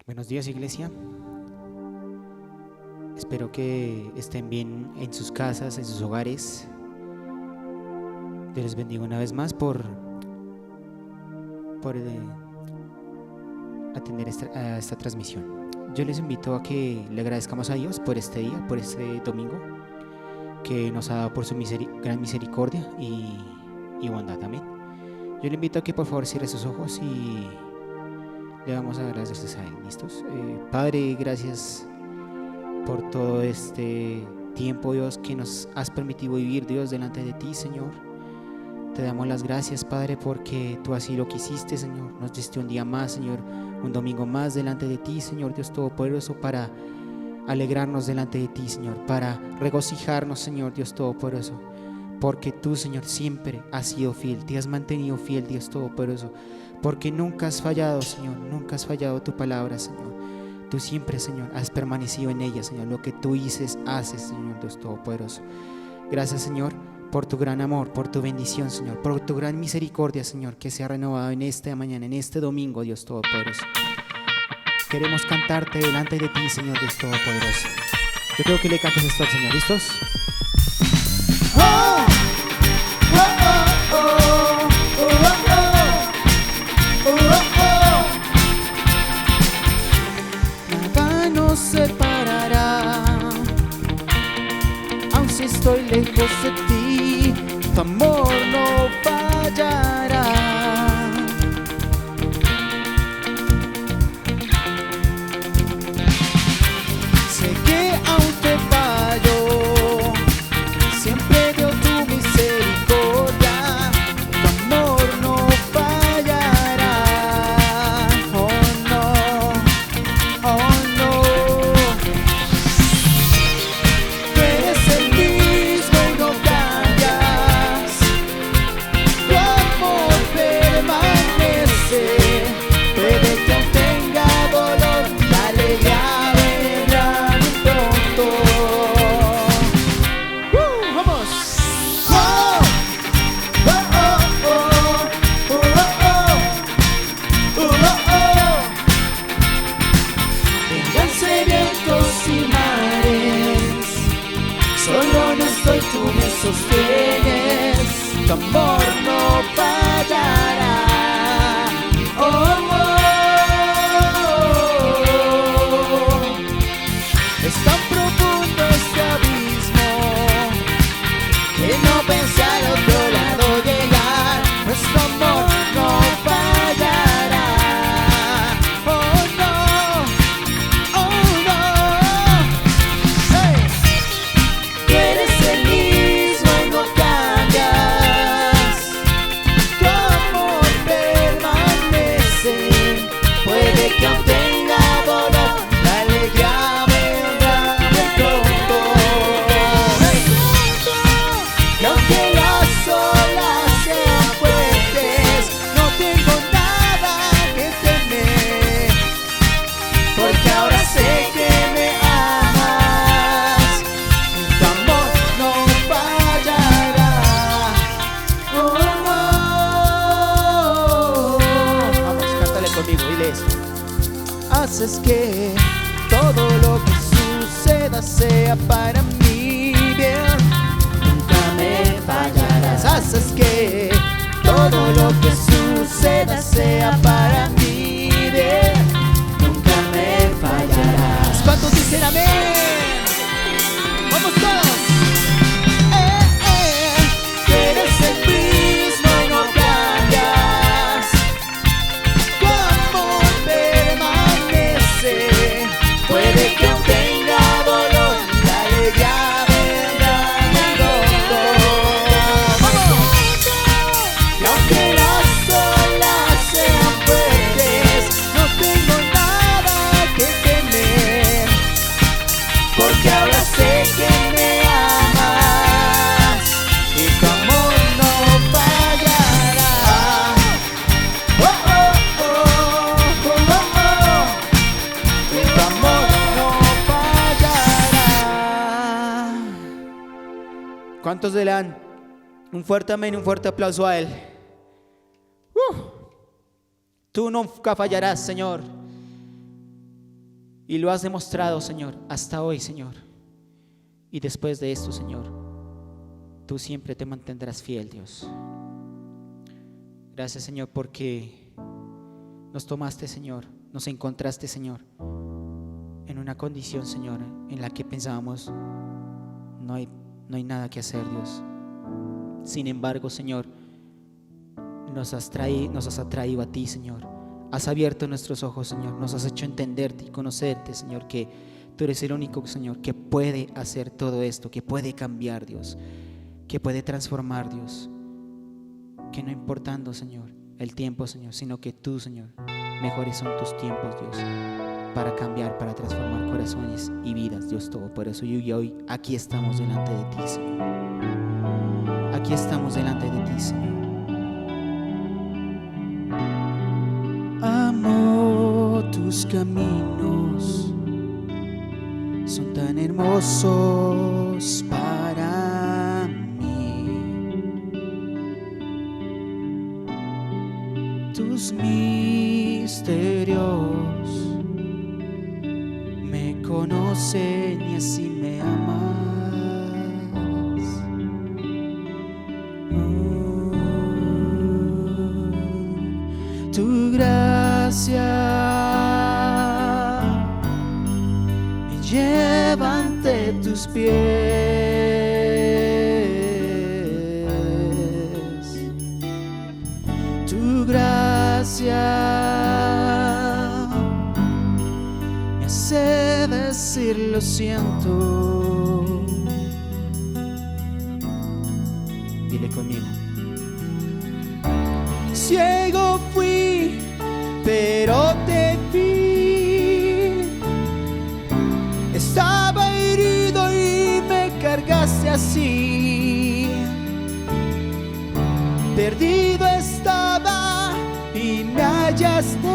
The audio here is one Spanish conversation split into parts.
Buenos días, iglesia. Espero que estén bien en sus casas, en sus hogares. Dios les bendiga una vez más por atender esta transmisión. Yo les invito a que le agradezcamos a Dios por este día, por este domingo, que nos ha dado por su gran misericordia y bondad. Amén. Yo le invito a que por favor cierre sus ojos y le vamos a dar las gracias a Él. ¿Listos? Padre, gracias por todo este tiempo, Dios, que nos has permitido vivir, Dios, delante de ti, Señor. Te damos las gracias, Padre, porque tú así lo quisiste, Señor. Nos diste un día más, Señor, un domingo más delante de ti, Señor Dios Todopoderoso, para alegrarnos delante de ti, Señor, para regocijarnos, Señor Dios Todopoderoso, porque tú, Señor, siempre has sido fiel, te has mantenido fiel, Dios Todopoderoso, porque nunca has fallado, Señor, nunca has fallado tu palabra, Señor. Tú siempre, Señor, has permanecido en ella, Señor. Lo que tú dices, haces, Señor Dios Todopoderoso. Gracias, Señor, por tu gran amor, por tu bendición, Señor, por tu gran misericordia, Señor, que se ha renovado en esta mañana, en este domingo, Dios Todopoderoso. Queremos cantarte delante de ti, Señor Dios Todopoderoso. Yo creo que le cantes esto al Señor. ¿Listos? ¡Oh! ¡Oh, oh, oh! ¡Oh, oh, oh! ¡Oh, oh, oh! Nada nos separará, aun si estoy lejos de ti, tu amor no fallará. Sé que aún te fallo, siempre veo tu misericordia, tu amor no fallará. Oh no, oh no. Tú eres el mismo y no cambias, tu amor permanece. Puede que aún tenga dolor, la alegría vendrá muy pronto. ¡Vamos! ¡Oh! ¡Oh, oh, oh! ¡Oh, oh, oh! ¡Oh, oh! Vénganse vientos y mares, solo no estoy, tú me sostienes, tu amor no fallará. Oh, oh. Es tan profundo este abismo que no pensé al otro lado llegar. Nuestro amor no fallará. Oh no, oh no. Hey. Tú eres el mismo y no cambias, tu amor permanece. Puede que aún tenga dolor, la alegría vendrá muy pronto. Hey. Y aunque las olas sean fuertes, no tengo nada que temer, porque ahora sé que me amas, tu amor no fallará. Oh, oh, oh. Vamos, cántale conmigo, dile eso. Haces que todo lo que suceda sea para mi bien, nunca me fallarás. Haces que todo lo que suceda sea para mi bien, nunca me fallarás. ¿Cuántos dicen amén? ¡Vamos todos! Tú eres el mismo y no cambias, tu amor permanece. Puede que aún tenga dolor, la alegría vendrá muy pronto. ¡Vamos! Y aunque las olas sean fuertes, no tengo nada que temer, porque ahora sé que me amas y tu amor no fallará. Oh, oh, oh, oh, oh, oh. Y tu amor no fallará. ¿Cuántos le dan un fuerte amén, un fuerte aplauso a Él? Tú nunca fallarás, Señor. Y lo has demostrado, Señor, hasta hoy, Señor. Y después de esto, Señor, tú siempre te mantendrás fiel, Dios. Gracias, Señor, porque nos tomaste, Señor, nos encontraste, Señor, en una condición, Señor, en la que pensábamos no hay nada que hacer, Dios. Sin embargo, Señor, nos has atraído a ti, Señor. Has abierto nuestros ojos, Señor. Nos has hecho entenderte y conocerte, Señor, que tú eres el único, Señor, que puede hacer todo esto, que puede cambiar, Dios, que puede transformar, Dios. Que no importando, Señor, el tiempo, Señor, sino que tú, Señor, mejores son tus tiempos, Dios, para cambiar, para transformar corazones y vidas, Dios Todopoderoso. Y hoy aquí estamos delante de ti, Señor. Aquí estamos delante de ti, Señor. Amo tus caminos, son tan hermosos para mí. Tus misterios me conocen y así me amas. Tu gracia me lleva ante tus pies. Tu gracia me hace decir lo siento. Dile conmigo. Ciego fui, pero te vi. Estaba herido y me cargaste así. Perdido estaba y me hallaste.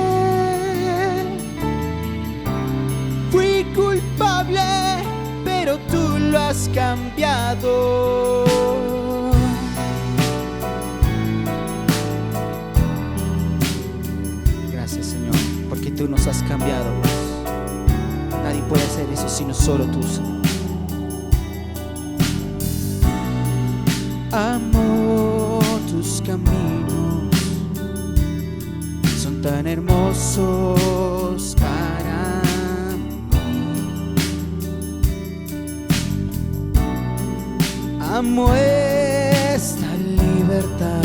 Fui culpable, pero tú lo has cambiado. Porque tú nos has cambiado, Dios. Nadie puede hacer eso sino solo tú, Señor. Amo tus caminos, son tan hermosos para mí. Amo esta libertad.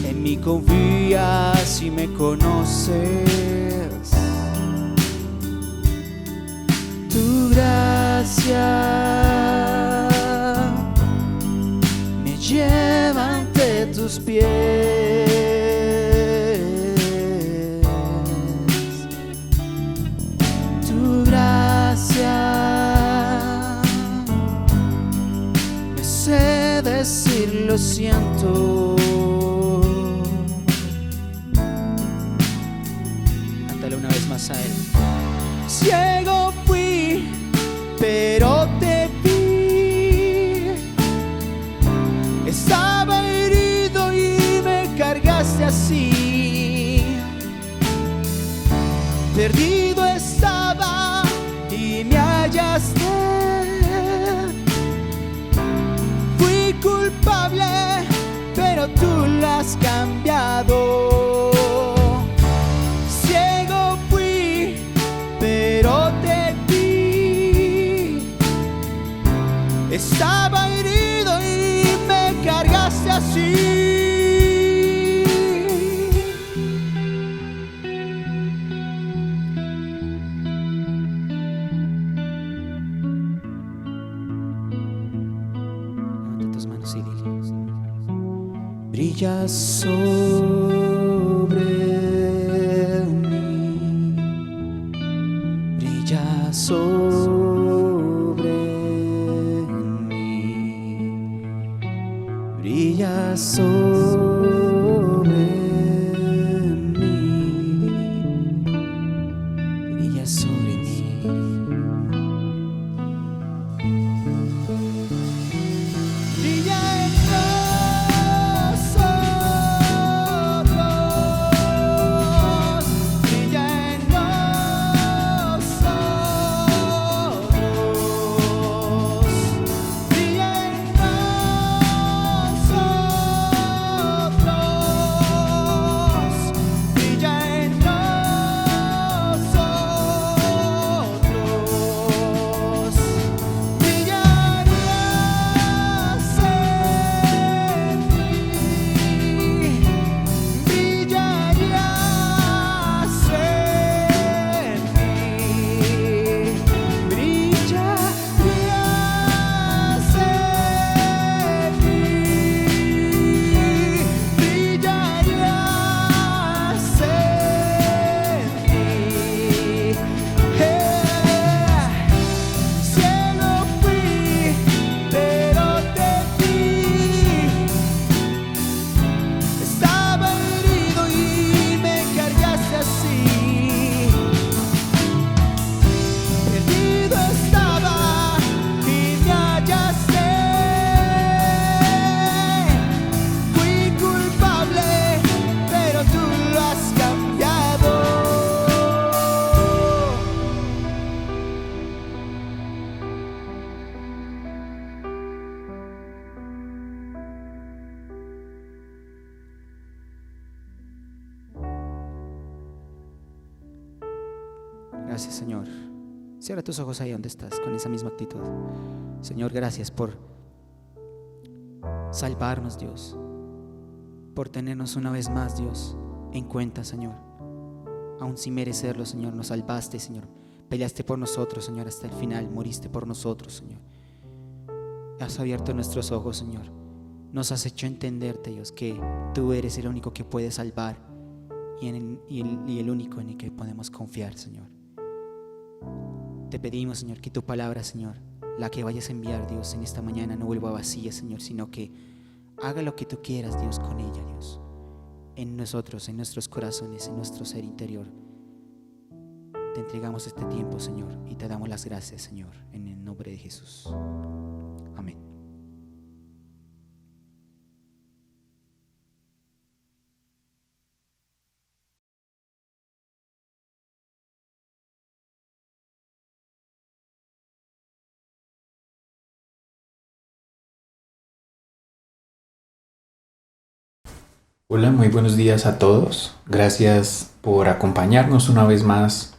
En mí confías y me conoces. Tu gracia me lleva ante tus pies. Tu gracia me hace decir lo siento. Una vez más a él. Ciego fui, pero te vi. Estaba herido y me cargaste así. Perdido estaba y me hallaste. Fui culpable, pero tú lo has cambiado. Estaba herido y me cargaste así. Levanta tus manos y dile: brilla sobre mí, brilla sobre brilla sobre mí, brilla sobre mí. Brilla en nosotros, brilla en nosotros. Gracias, Señor. Cierra tus ojos ahí donde estás, con esa misma actitud. Señor, gracias por salvarnos, Dios, por tenernos una vez más, Dios, en cuenta, Señor. Aún sin merecerlo, Señor, nos salvaste, Señor. Peleaste por nosotros, Señor, hasta el final. Moriste por nosotros, Señor. Has abierto nuestros ojos, Señor. Nos has hecho entenderte, Dios, que tú eres el único que puede salvar y el único en el que podemos confiar, Señor. Te pedimos, Señor, que tu palabra, Señor, la que vayas a enviar, Dios, en esta mañana no vuelva vacía, Señor, sino que haga lo que tú quieras, Dios, con ella, Dios, en nosotros, en nuestros corazones, en nuestro ser interior. Te entregamos este tiempo, Señor, y te damos las gracias, Señor, en el nombre de Jesús. Amén. Hola, muy buenos días a todos. Gracias por acompañarnos una vez más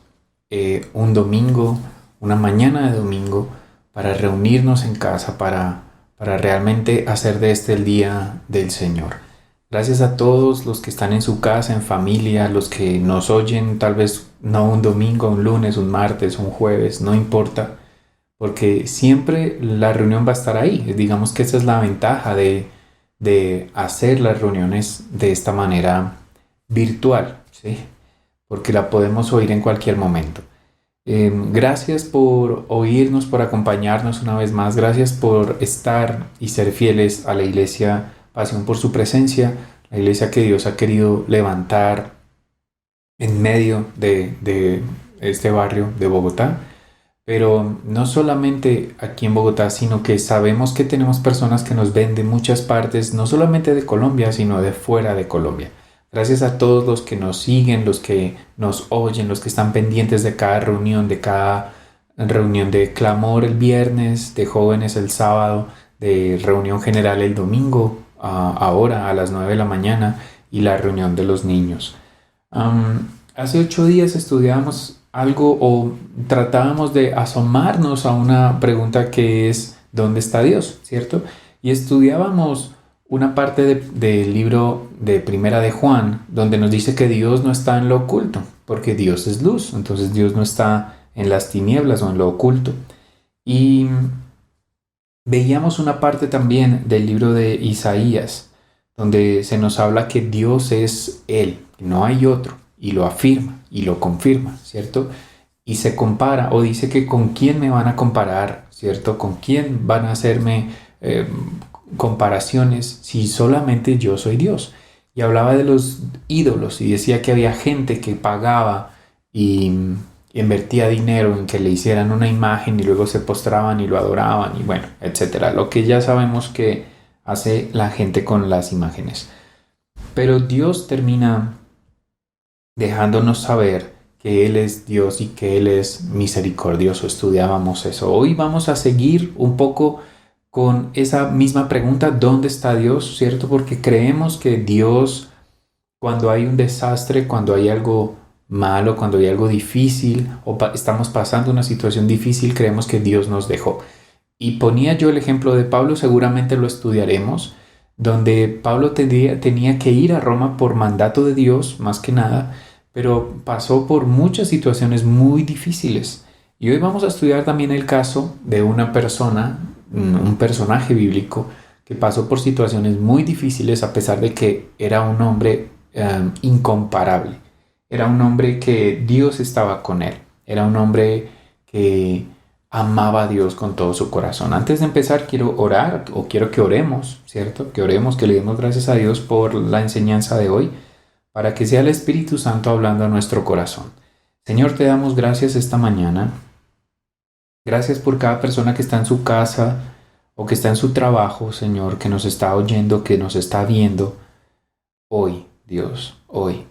un domingo, una mañana de domingo, para reunirnos en casa, para realmente hacer de este el día del Señor. Gracias a todos los que están en su casa, en familia, los que nos oyen tal vez no un domingo, un lunes, un martes, un jueves, no importa, porque siempre la reunión va a estar ahí. Digamos que esa es la ventaja de hacer las reuniones de esta manera virtual, ¿sí? Porque la podemos oír en cualquier momento. Gracias por oírnos, por acompañarnos una vez más. Gracias por estar y ser fieles a la iglesia Pasión por su presencia, la iglesia que Dios ha querido levantar en medio de este barrio de Bogotá. Pero no solamente aquí en Bogotá, sino que sabemos que tenemos personas que nos ven de muchas partes, no solamente de Colombia, sino de fuera de Colombia. Gracias a todos los que nos siguen, los que nos oyen, los que están pendientes de cada reunión de clamor el viernes, de jóvenes el sábado, de reunión general el domingo, ahora a las 9 de la mañana, y la reunión de los niños. Hace 8 días estudiábamos algo o tratábamos de asomarnos a una pregunta que es ¿dónde está Dios? ¿Cierto? Y estudiábamos una parte del libro de Primera de Juan, donde nos dice que Dios no está en lo oculto, porque Dios es luz, entonces Dios no está en las tinieblas o en lo oculto. Y veíamos una parte también del libro de Isaías, donde se nos habla que Dios es Él, no hay otro, y lo afirma y lo confirma, ¿cierto? Y se compara o dice que con quién me van a comparar, ¿cierto? ¿Con quién van a hacerme comparaciones si solamente yo soy Dios? Y hablaba de los ídolos y decía que había gente que pagaba y invertía dinero en que le hicieran una imagen y luego se postraban y lo adoraban y bueno, etcétera. Lo que ya sabemos que hace la gente con las imágenes. Pero Dios termina dejándonos saber que Él es Dios y que Él es misericordioso. Estudiábamos eso. Hoy vamos a seguir un poco con esa misma pregunta, ¿dónde está Dios? ¿Cierto? Porque creemos que Dios, cuando hay un desastre, cuando hay algo malo, cuando hay algo difícil o estamos pasando una situación difícil, creemos que Dios nos dejó. Y ponía yo el ejemplo de Pablo, seguramente lo estudiaremos, donde Pablo tenía que ir a Roma por mandato de Dios, más que nada, pero pasó por muchas situaciones muy difíciles. Y hoy vamos a estudiar también el caso de una persona, un personaje bíblico, que pasó por situaciones muy difíciles a pesar de que era un hombre incomparable. Era un hombre que Dios estaba con él. Era un hombre que amaba a Dios con todo su corazón. Antes de empezar quiero orar, o quiero que oremos, ¿cierto? Que oremos, que le demos gracias a Dios por la enseñanza de hoy, para que sea el Espíritu Santo hablando a nuestro corazón. Señor, te damos gracias esta mañana. Gracias por cada persona que está en su casa o que está en su trabajo, Señor, que nos está oyendo, que nos está viendo hoy, Dios, hoy.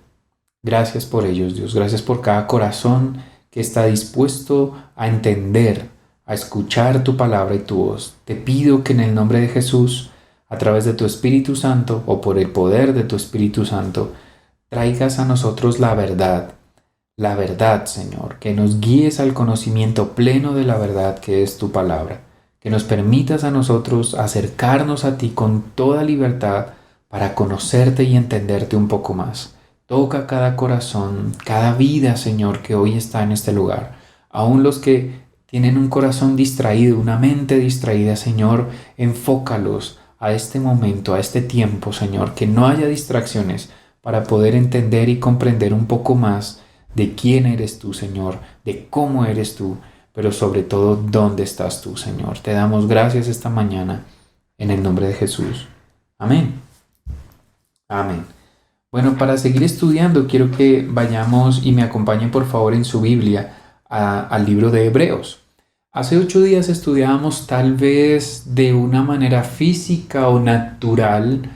Gracias por ellos, Dios. Gracias por cada corazón que está dispuesto a entender, a escuchar tu palabra y tu voz. Te pido que en el nombre de Jesús, a través de tu Espíritu Santo o por el poder de tu Espíritu Santo, traigas a nosotros la verdad la verdad, Señor, que nos guíes al conocimiento pleno de la verdad que es tu palabra, que nos permitas a nosotros acercarnos a ti con toda libertad para conocerte y entenderte un poco más. Toca cada corazón, cada vida, Señor, que hoy está en este lugar. Aún los que tienen un corazón distraído, una mente distraída, Señor, enfócalos a este momento, a este tiempo, Señor, que no haya distracciones para poder entender y comprender un poco más de quién eres tú, Señor, de cómo eres tú, pero sobre todo dónde estás tú, Señor. Te damos gracias esta mañana en el nombre de Jesús. Amén. Amén. Bueno, para seguir estudiando, quiero que vayamos y me acompañen por favor en su Biblia al libro de Hebreos. Hace 8 días estudiábamos tal vez de una manera física o natural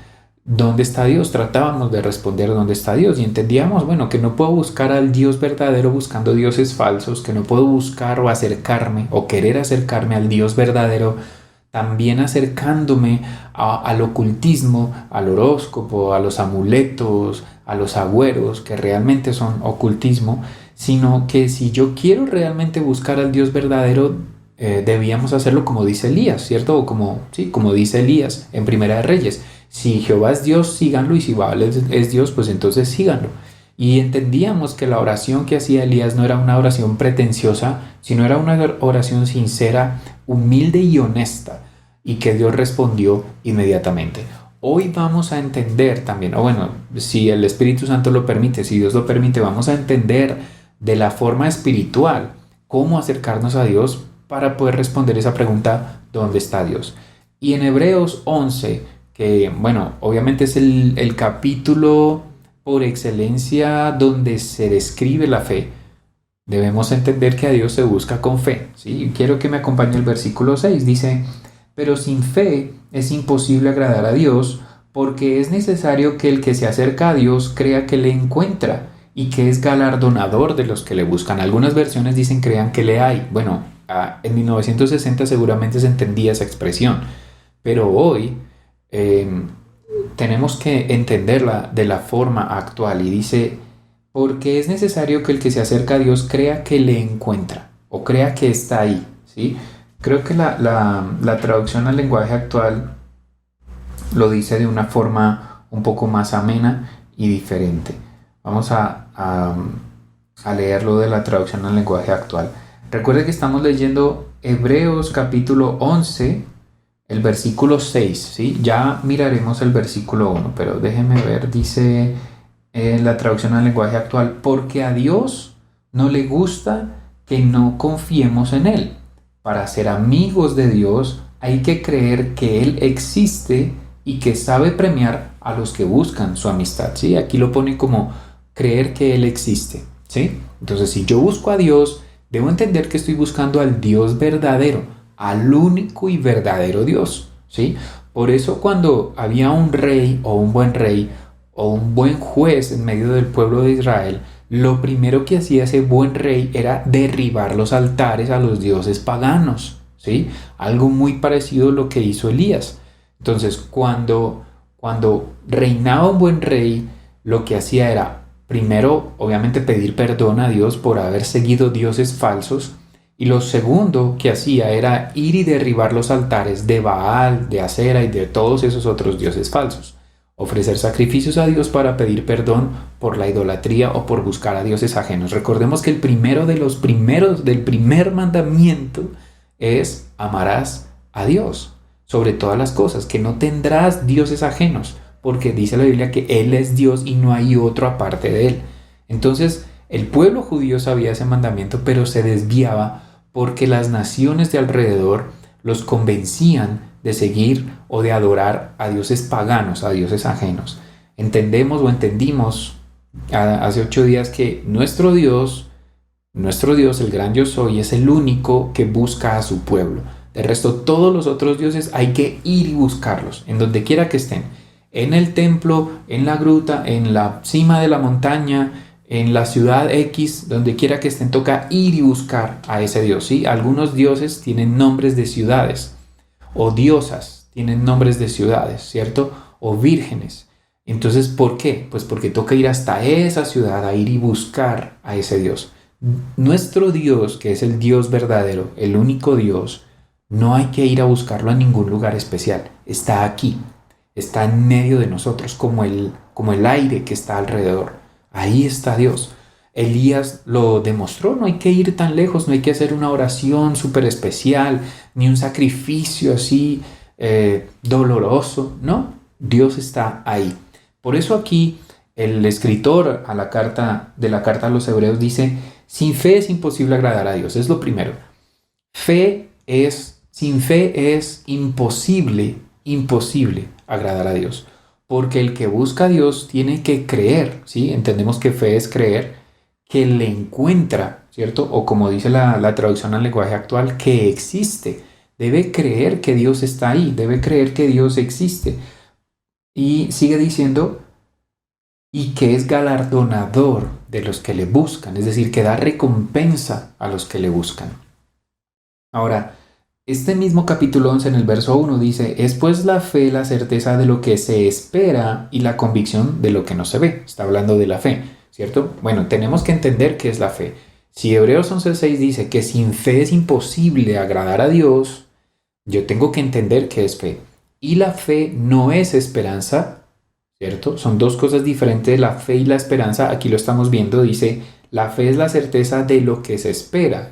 dónde está Dios. Tratábamos de responder dónde está Dios y entendíamos, bueno, que no puedo buscar al Dios verdadero buscando dioses falsos, que no puedo buscar o acercarme o querer acercarme al Dios verdadero también acercándome al ocultismo, al horóscopo, a los amuletos, a los agüeros, que realmente son ocultismo, sino que si yo quiero realmente buscar al Dios verdadero, debíamos hacerlo como dice Elías, ¿cierto? O como dice Elías en Primera de Reyes. Si Jehová es Dios, síganlo, y si Baal es Dios, pues entonces síganlo. Y entendíamos que la oración que hacía Elías no era una oración pretenciosa, sino era una oración sincera, humilde y honesta, y que Dios respondió inmediatamente. Hoy vamos a entender también, o bueno, si el Espíritu Santo lo permite, si Dios lo permite, vamos a entender de la forma espiritual cómo acercarnos a Dios para poder responder esa pregunta, ¿dónde está Dios? Y en Hebreos 11, que bueno, obviamente es el capítulo por excelencia donde se describe la fe, debemos entender que a Dios se busca con fe, ¿sí? Quiero que me acompañe el versículo 6, dice: pero sin fe es imposible agradar a Dios, porque es necesario que el que se acerca a Dios crea que le encuentra y que es galardonador de los que le buscan. Algunas versiones dicen crean que le hay. Bueno, en 1960 seguramente se entendía esa expresión, pero hoy tenemos que entenderla de la actual y dice: porque es necesario que el que se acerca a Dios crea que le encuentra o crea que está ahí, ¿sí? Creo que la traducción al lenguaje actual lo dice de una forma un poco más amena y diferente. Vamos a leerlo de la traducción al lenguaje actual. Recuerde que estamos leyendo Hebreos capítulo 11, el versículo 6, ¿sí? Ya miraremos el versículo 1, pero déjenme ver, dice la traducción al lenguaje actual: porque a Dios no le gusta que no confiemos en Él. Para ser amigos de Dios hay que creer que Él existe y que sabe premiar a los que buscan su amistad, ¿sí? Aquí lo pone como creer que Él existe, ¿sí? Entonces, si yo busco a Dios, debo entender que estoy buscando al Dios verdadero, al único y verdadero Dios, ¿sí? Por eso cuando había un rey o un buen juez en medio del pueblo de Israel, lo primero que hacía ese buen rey era derribar los altares a los dioses paganos, ¿sí? Algo muy parecido a lo que hizo Elías. Entonces, cuando reinaba un buen rey, lo que hacía era, primero, obviamente, pedir perdón a Dios por haber seguido dioses falsos, y lo segundo que hacía era ir y derribar los altares de Baal, de Acera y de todos esos otros dioses falsos. Ofrecer sacrificios a Dios para pedir perdón por la idolatría o por buscar a dioses ajenos. Recordemos que el primero de los primeros del primer mandamiento es: amarás a Dios sobre todas las cosas, que no tendrás dioses ajenos, porque dice la Biblia que Él es Dios y no hay otro aparte de Él. Entonces, el pueblo judío sabía ese mandamiento, pero se desviaba porque las naciones de alrededor los convencían de seguir o de adorar a dioses paganos, a dioses ajenos. Entendimos hace 8 días que nuestro Dios, el gran yo soy, es el único que busca a su pueblo. De resto, todos los otros dioses hay que ir y buscarlos, en donde quiera que estén. En el templo, en la gruta, en la cima de la montaña, en la ciudad X, donde quiera que estén, toca ir y buscar a ese Dios, ¿sí? Algunos dioses tienen nombres de ciudades, o diosas tienen nombres de ciudades, ¿cierto? O vírgenes. Entonces, ¿por qué? Pues porque toca ir hasta esa ciudad, a ir y buscar a ese Dios. Nuestro Dios, que es el Dios verdadero, el único Dios, no hay que ir a buscarlo a ningún lugar especial. Está aquí, está en medio de nosotros, como el aire que está alrededor. Ahí está Dios. Elías lo demostró, no hay que ir tan lejos, no hay que hacer una oración súper especial, ni un sacrificio así doloroso, no, Dios está ahí. Por eso aquí el escritor de la carta a los Hebreos dice, sin fe es imposible agradar a Dios, es lo primero. Sin fe es imposible agradar a Dios, porque el que busca a Dios tiene que creer, ¿sí? Entendemos que fe es creer, que le encuentra, ¿cierto? O como dice la traducción al lenguaje actual, que existe. Debe creer que Dios está ahí, debe creer que Dios existe. Y sigue diciendo, y que es galardonador de los que le buscan, es decir, que da recompensa a los que le buscan. Ahora, este mismo capítulo 11 en el verso 1 dice, es pues la fe la certeza de lo que se espera y la convicción de lo que no se ve. Está hablando de la fe, ¿cierto? Bueno, tenemos que entender qué es la fe. Si Hebreos 11:6 dice que sin fe es imposible agradar a Dios, yo tengo que entender qué es fe. Y la fe no es esperanza, ¿cierto? Son dos cosas diferentes, la fe y la esperanza. Aquí lo estamos viendo, dice, la fe es la certeza de lo que se espera.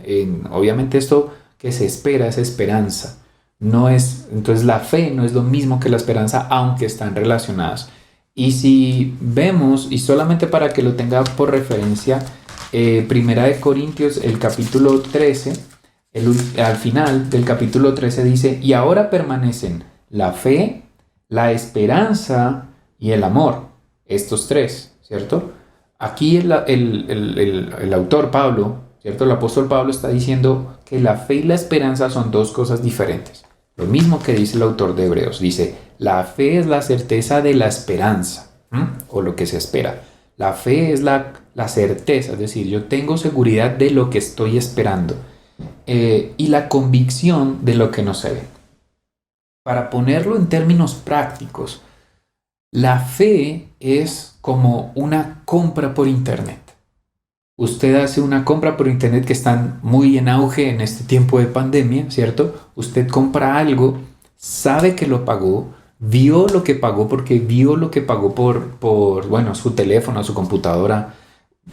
Obviamente esto que se espera es esperanza. Entonces la fe no es lo mismo que la esperanza, aunque están relacionadas. Y si vemos, y solamente para que lo tenga por referencia, Primera de Corintios, el capítulo 13, al final del capítulo 13 dice, y ahora permanecen la fe, la esperanza y el amor. Estos tres, ¿cierto? Aquí el autor Pablo, ¿cierto? El apóstol Pablo está diciendo que la fe y la esperanza son dos cosas diferentes. Lo mismo que dice el autor de Hebreos. Dice, la fe es la certeza de la esperanza, o lo que se espera. La fe es la certeza, es decir, yo tengo seguridad de lo que estoy esperando. Y la convicción de lo que no se ve. Para ponerlo en términos prácticos, la fe es como una compra por internet. Usted hace una compra por internet que están muy en auge en este tiempo de pandemia, ¿cierto? Usted compra algo, sabe que lo pagó, vio lo que pagó porque vio lo que pagó por su teléfono, su computadora,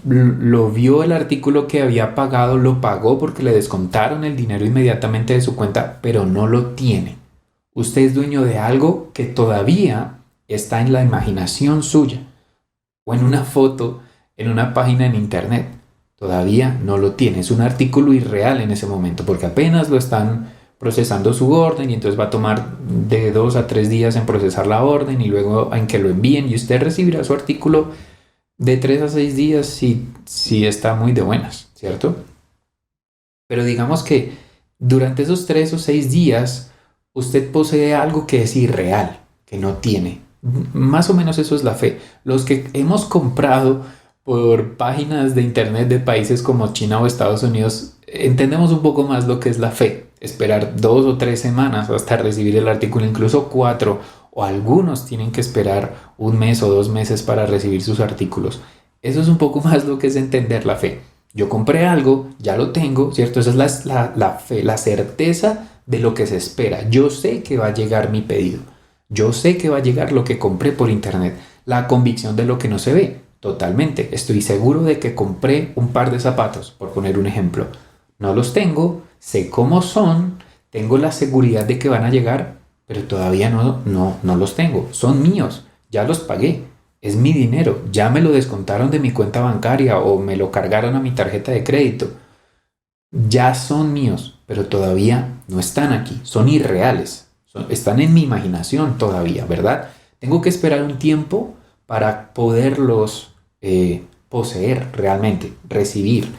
lo vio el artículo que había pagado, lo pagó porque le descontaron el dinero inmediatamente de su cuenta, pero no lo tiene. Usted es dueño de algo que todavía está en la imaginación suya o en una foto, en una página en internet. Todavía no lo tiene. Es un artículo irreal en ese momento porque apenas lo están procesando su orden y entonces va a tomar de 2 a 3 días en procesar la orden y luego en que lo envíen y usted recibirá su artículo de 3 a 6 días si está muy de buenas, ¿cierto? Pero digamos que durante esos 3 o 6 días usted posee algo que es irreal, que no tiene. Más o menos eso es la fe. Los que hemos comprado por páginas de internet de países como China o Estados Unidos, entendemos un poco más lo que es la fe. Esperar 2 o 3 semanas hasta recibir el artículo, incluso 4, o algunos tienen que esperar 1 mes o 2 meses para recibir sus artículos. Eso es un poco más lo que es entender la fe. Yo compré algo, ya lo tengo, ¿cierto? Esa es la fe, la certeza de lo que se espera. Yo sé que va a llegar mi pedido. Yo sé que va a llegar lo que compré por internet. La convicción de lo que no se ve. Totalmente. Estoy seguro de que compré un par de zapatos, por poner un ejemplo. No los tengo, sé cómo son, tengo la seguridad de que van a llegar, pero todavía no los tengo. Son míos, ya los pagué. Es mi dinero, ya me lo descontaron de mi cuenta bancaria o me lo cargaron a mi tarjeta de crédito. Ya son míos, pero todavía no están aquí. Son irreales. Están en mi imaginación todavía, ¿verdad? Tengo que esperar un tiempo para poderlos poseer realmente, recibir.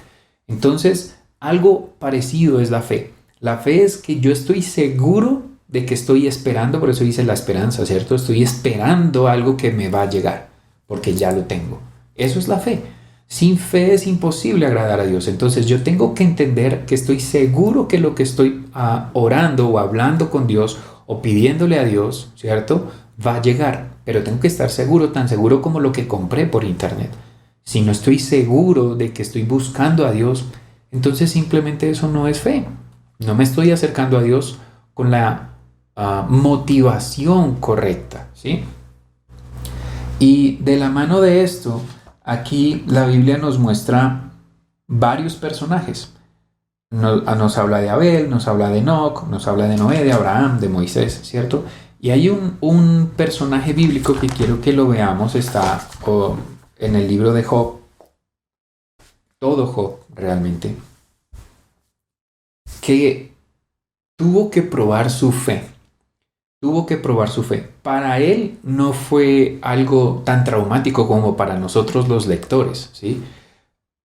Entonces, algo parecido es la fe. La fe es que yo estoy seguro de que estoy esperando, por eso dice la esperanza, ¿cierto? Estoy esperando algo que me va a llegar, porque ya lo tengo. Eso es la fe. Sin fe es imposible agradar a Dios. Entonces yo tengo que entender que estoy seguro que lo que estoy orando o hablando con Dios o pidiéndole a Dios, ¿cierto? va a llegar, pero tengo que estar seguro, tan seguro como lo que compré por internet. Si no estoy seguro de que estoy buscando a Dios, entonces simplemente eso no es fe. No me estoy acercando a Dios con la motivación correcta, ¿sí? Y de la mano de esto, aquí la Biblia nos muestra varios personajes. Nos habla de Abel, nos habla de Enoc, nos habla de Noé, de Abraham, de Moisés, ¿cierto? Y hay un personaje bíblico que quiero que lo veamos, está en el libro de Job, todo Job realmente, que tuvo que probar su fe. Tuvo que probar su fe. Para él no fue algo tan traumático como para nosotros los lectores, ¿sí?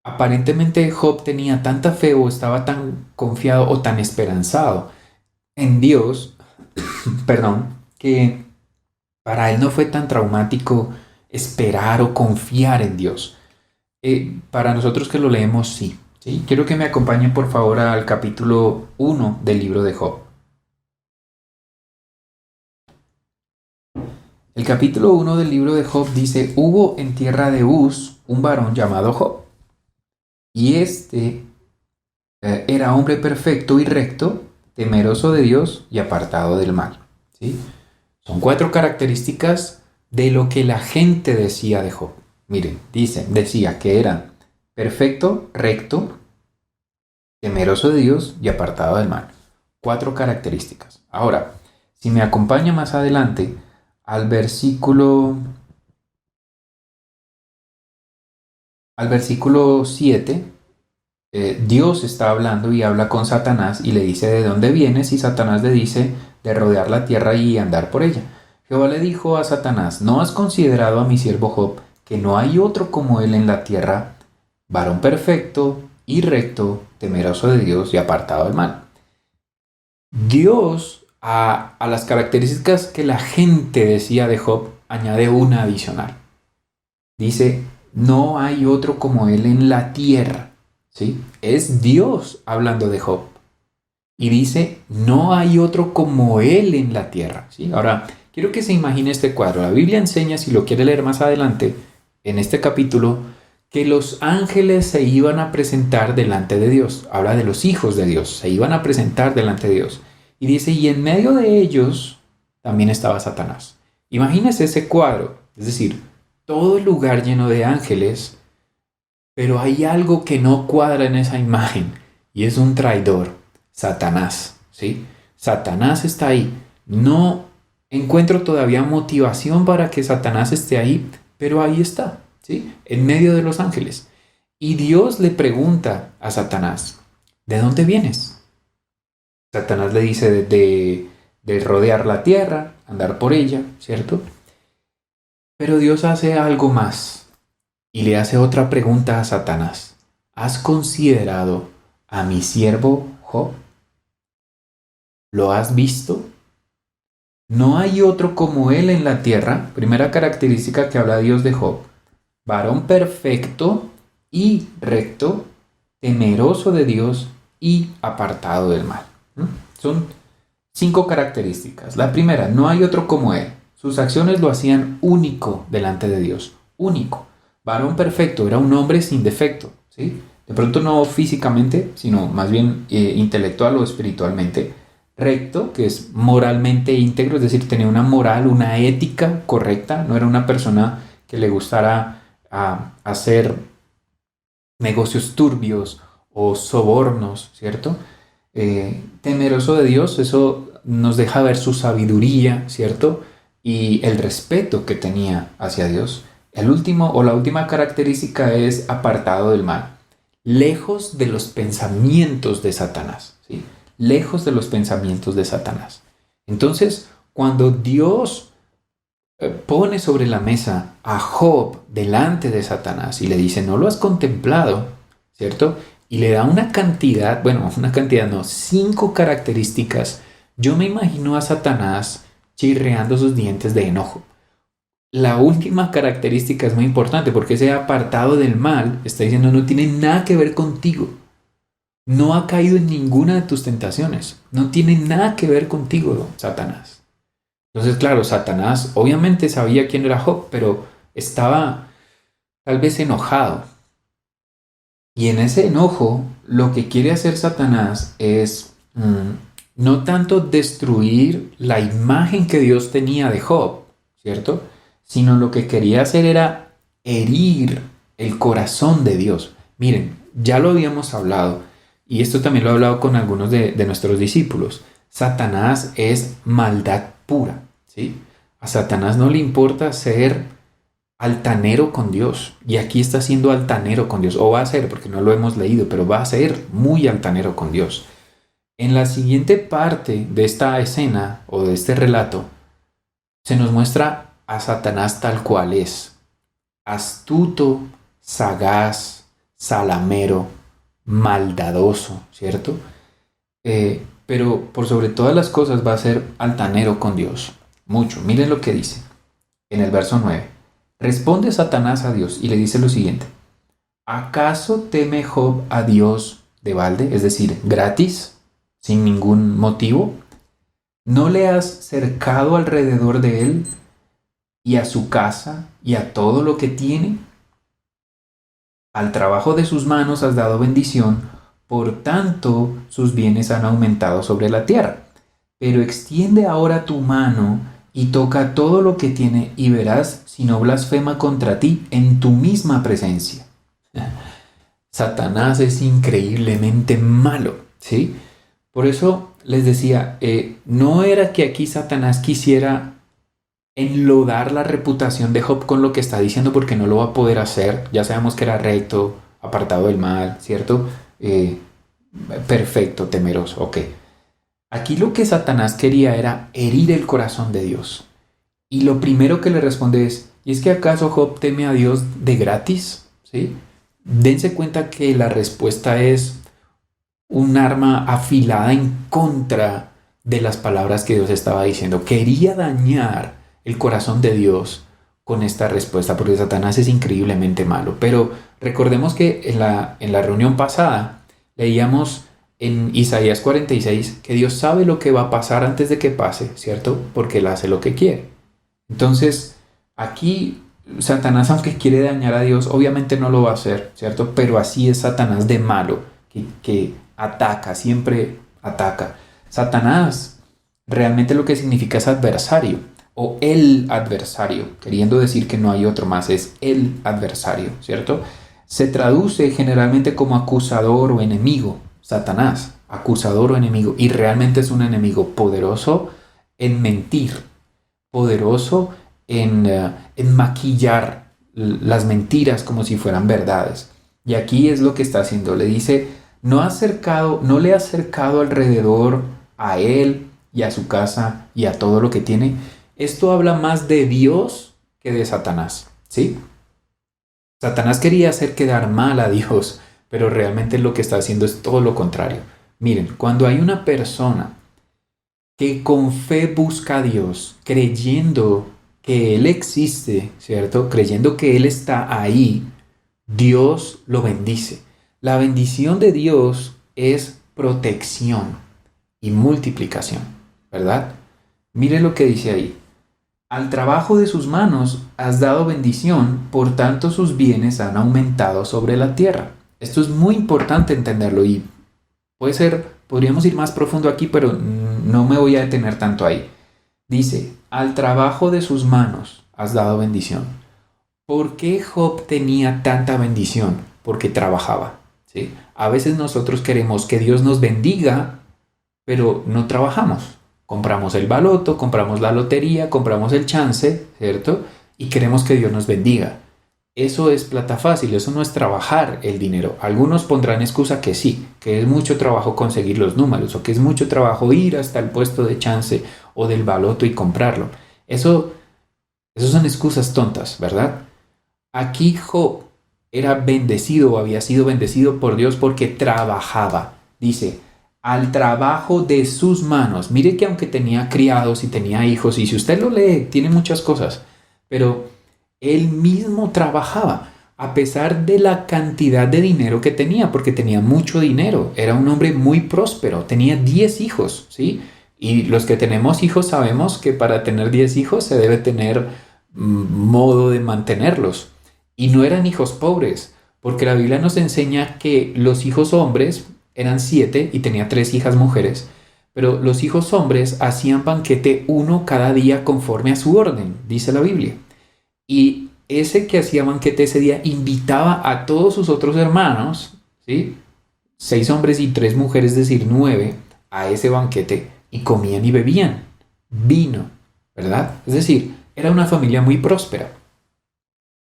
Aparentemente Job tenía tanta fe o estaba tan confiado o tan esperanzado en Dios, perdón, que para él no fue tan traumático esperar o confiar en Dios. Para nosotros que lo leemos, sí, ¿sí? Quiero que me acompañen por favor al capítulo 1 del libro de Job. El capítulo 1 del libro de Job dice: hubo en tierra de Uz un varón llamado Job, y era hombre perfecto y recto, temeroso de Dios y apartado del mal. ¿Sí? Son 4 características de lo que la gente decía de Job. Miren, decía que era perfecto, recto, temeroso de Dios y apartado del mal. 4 características. Ahora, si me acompaña más adelante al versículo 7, Dios está hablando y habla con Satanás y le dice de dónde vienes, y Satanás le dice de rodear la tierra y andar por ella. Jehová le dijo a Satanás: ¿no has considerado a mi siervo Job, que no hay otro como él en la tierra, varón perfecto y recto, temeroso de Dios y apartado del mal? Dios a las características que la gente decía de Job añade una adicional. Dice: no hay otro como él en la tierra. ¿Sí? Es Dios hablando de Job. Y dice: no hay otro como él en la tierra. ¿Sí? Ahora, quiero que se imagine este cuadro. La Biblia enseña, si lo quiere leer más adelante, en este capítulo, que los ángeles se iban a presentar delante de Dios. Habla de los hijos de Dios. Se iban a presentar delante de Dios. Y dice: y en medio de ellos también estaba Satanás. Imagínese ese cuadro. Es decir, todo el lugar lleno de ángeles, pero hay algo que no cuadra en esa imagen, y es un traidor, Satanás, ¿sí? Satanás está ahí. No encuentro todavía motivación para que Satanás esté ahí, pero ahí está, ¿sí? En medio de los ángeles. Y Dios le pregunta a Satanás: ¿de dónde vienes? Satanás le dice de rodear la tierra, andar por ella, ¿cierto? Pero Dios hace algo más y le hace otra pregunta a Satanás: ¿has considerado a mi siervo Job? ¿Lo has visto? No hay otro como él en la tierra. Primera característica que habla Dios de Job: varón perfecto y recto, temeroso de Dios y apartado del mal. Son 5 características. La primera: no hay otro como él. Sus acciones lo hacían único delante de Dios. Único. Varón perfecto, era un hombre sin defecto, ¿sí? De pronto no físicamente, sino más bien intelectual o espiritualmente. Recto, que es moralmente íntegro, es decir, tenía una moral, una ética correcta. No era una persona que le gustara hacer negocios turbios o sobornos, ¿cierto? Temeroso de Dios, eso nos deja ver su sabiduría, ¿cierto? Y el respeto que tenía hacia Dios. El último o la última característica es apartado del mal, lejos de los pensamientos de Satanás, ¿sí? Lejos de los pensamientos de Satanás. Entonces, cuando Dios pone sobre la mesa a Job delante de Satanás y le dice: ¿no lo has contemplado? ¿Cierto? Y le da una cantidad, bueno, una cantidad no, 5 características. Yo me imagino a Satanás chirreando sus dientes de enojo. La última característica es muy importante, porque ese apartado del mal está diciendo: no tiene nada que ver contigo. No ha caído en ninguna de tus tentaciones. No tiene nada que ver contigo, Satanás. Entonces, claro, Satanás obviamente sabía quién era Job, pero estaba tal vez enojado. Y en ese enojo, lo que quiere hacer Satanás es no tanto destruir la imagen que Dios tenía de Job, ¿cierto? Sino lo que quería hacer era herir el corazón de Dios. Miren, ya lo habíamos hablado, y esto también lo he hablado con algunos de nuestros discípulos. Satanás es maldad pura, ¿sí? A Satanás no le importa ser altanero con Dios. Y aquí está siendo altanero con Dios. O va a ser, porque no lo hemos leído, pero va a ser muy altanero con Dios. En la siguiente parte de esta escena o de este relato, se nos muestra a Satanás tal cual es. Astuto, sagaz, salamero, maldadoso, ¿cierto? Pero por sobre todas las cosas va a ser altanero con Dios. Mucho. Miren lo que dice en el verso 9. Responde Satanás a Dios y le dice lo siguiente: ¿acaso teme Job a Dios de balde, es decir, gratis, sin ningún motivo? ¿No le has cercado alrededor de él y a su casa y a todo lo que tiene? Al trabajo de sus manos has dado bendición, por tanto sus bienes han aumentado sobre la tierra. Pero extiende ahora tu mano y toca todo lo que tiene y verás si no blasfema contra ti en tu misma presencia. Satanás es increíblemente malo, ¿sí? Por eso les decía, no era que aquí Satanás quisiera enlodar la reputación de Job con lo que está diciendo, porque no lo va a poder hacer. Ya sabemos que era recto, apartado del mal, ¿cierto? Perfecto, temeroso, ok. Aquí lo que Satanás quería era herir el corazón de Dios. Y lo primero que le responde es: ¿y es que acaso Job teme a Dios de gratis? ¿Sí? Dense cuenta que la respuesta es un arma afilada en contra de las palabras que Dios estaba diciendo. Quería dañar el corazón de Dios con esta respuesta, porque Satanás es increíblemente malo. Pero recordemos que en la reunión pasada leíamos en Isaías 46 que Dios sabe lo que va a pasar antes de que pase, ¿cierto? Porque Él hace lo que quiere. Entonces, aquí Satanás, aunque quiere dañar a Dios, obviamente no lo va a hacer, ¿cierto? Pero así es Satanás de malo, que ataca, siempre ataca. Satanás realmente lo que significa es adversario, o el adversario, queriendo decir que no hay otro más, es el adversario, ¿cierto? Se traduce generalmente como acusador o enemigo. Satanás, acusador o enemigo, y realmente es un enemigo poderoso en mentir, poderoso en maquillar las mentiras como si fueran verdades. Y aquí es lo que está haciendo. Le dice: no le ha acercado alrededor a él y a su casa y a todo lo que tiene. Esto habla más de Dios que de Satanás, ¿sí? Satanás quería hacer quedar mal a Dios, pero realmente lo que está haciendo es todo lo contrario. Miren, cuando hay una persona que con fe busca a Dios, creyendo que Él existe, ¿cierto? Creyendo que Él está ahí, Dios lo bendice. La bendición de Dios es protección y multiplicación, ¿verdad? Mire lo que dice ahí. Al trabajo de sus manos has dado bendición, por tanto sus bienes han aumentado sobre la tierra. Esto es muy importante entenderlo y podríamos ir más profundo aquí, pero no me voy a detener tanto ahí. Dice: al trabajo de sus manos has dado bendición. ¿Por qué Job tenía tanta bendición? Porque trabajaba, ¿sí? A veces nosotros queremos que Dios nos bendiga, pero no trabajamos. Compramos el baloto, compramos la lotería, compramos el chance, ¿cierto? Y queremos que Dios nos bendiga. Eso es plata fácil, eso no es trabajar el dinero. Algunos pondrán excusa que sí, que es mucho trabajo conseguir los números, o que es mucho trabajo ir hasta el puesto de chance o del baloto y comprarlo. Eso son excusas tontas, ¿verdad? Aquí Job era bendecido o había sido bendecido por Dios porque trabajaba. Dice: al trabajo de sus manos. Mire que aunque tenía criados y tenía hijos, y si usted lo lee, tiene muchas cosas, pero él mismo trabajaba, a pesar de la cantidad de dinero que tenía, porque tenía mucho dinero. Era un hombre muy próspero, tenía 10 hijos, ¿sí? Y los que tenemos hijos sabemos que para tener 10 hijos se debe tener modo de mantenerlos. Y no eran hijos pobres, porque la Biblia nos enseña que los hijos hombres eran 7 y tenía 3 hijas mujeres, pero los hijos hombres hacían banquete uno cada día conforme a su orden, dice la Biblia. Y ese que hacía banquete ese día invitaba a todos sus otros hermanos, ¿sí? 6 hombres y 3 mujeres, es decir, 9, a ese banquete, y comían y bebían vino, ¿verdad? Es decir, era una familia muy próspera.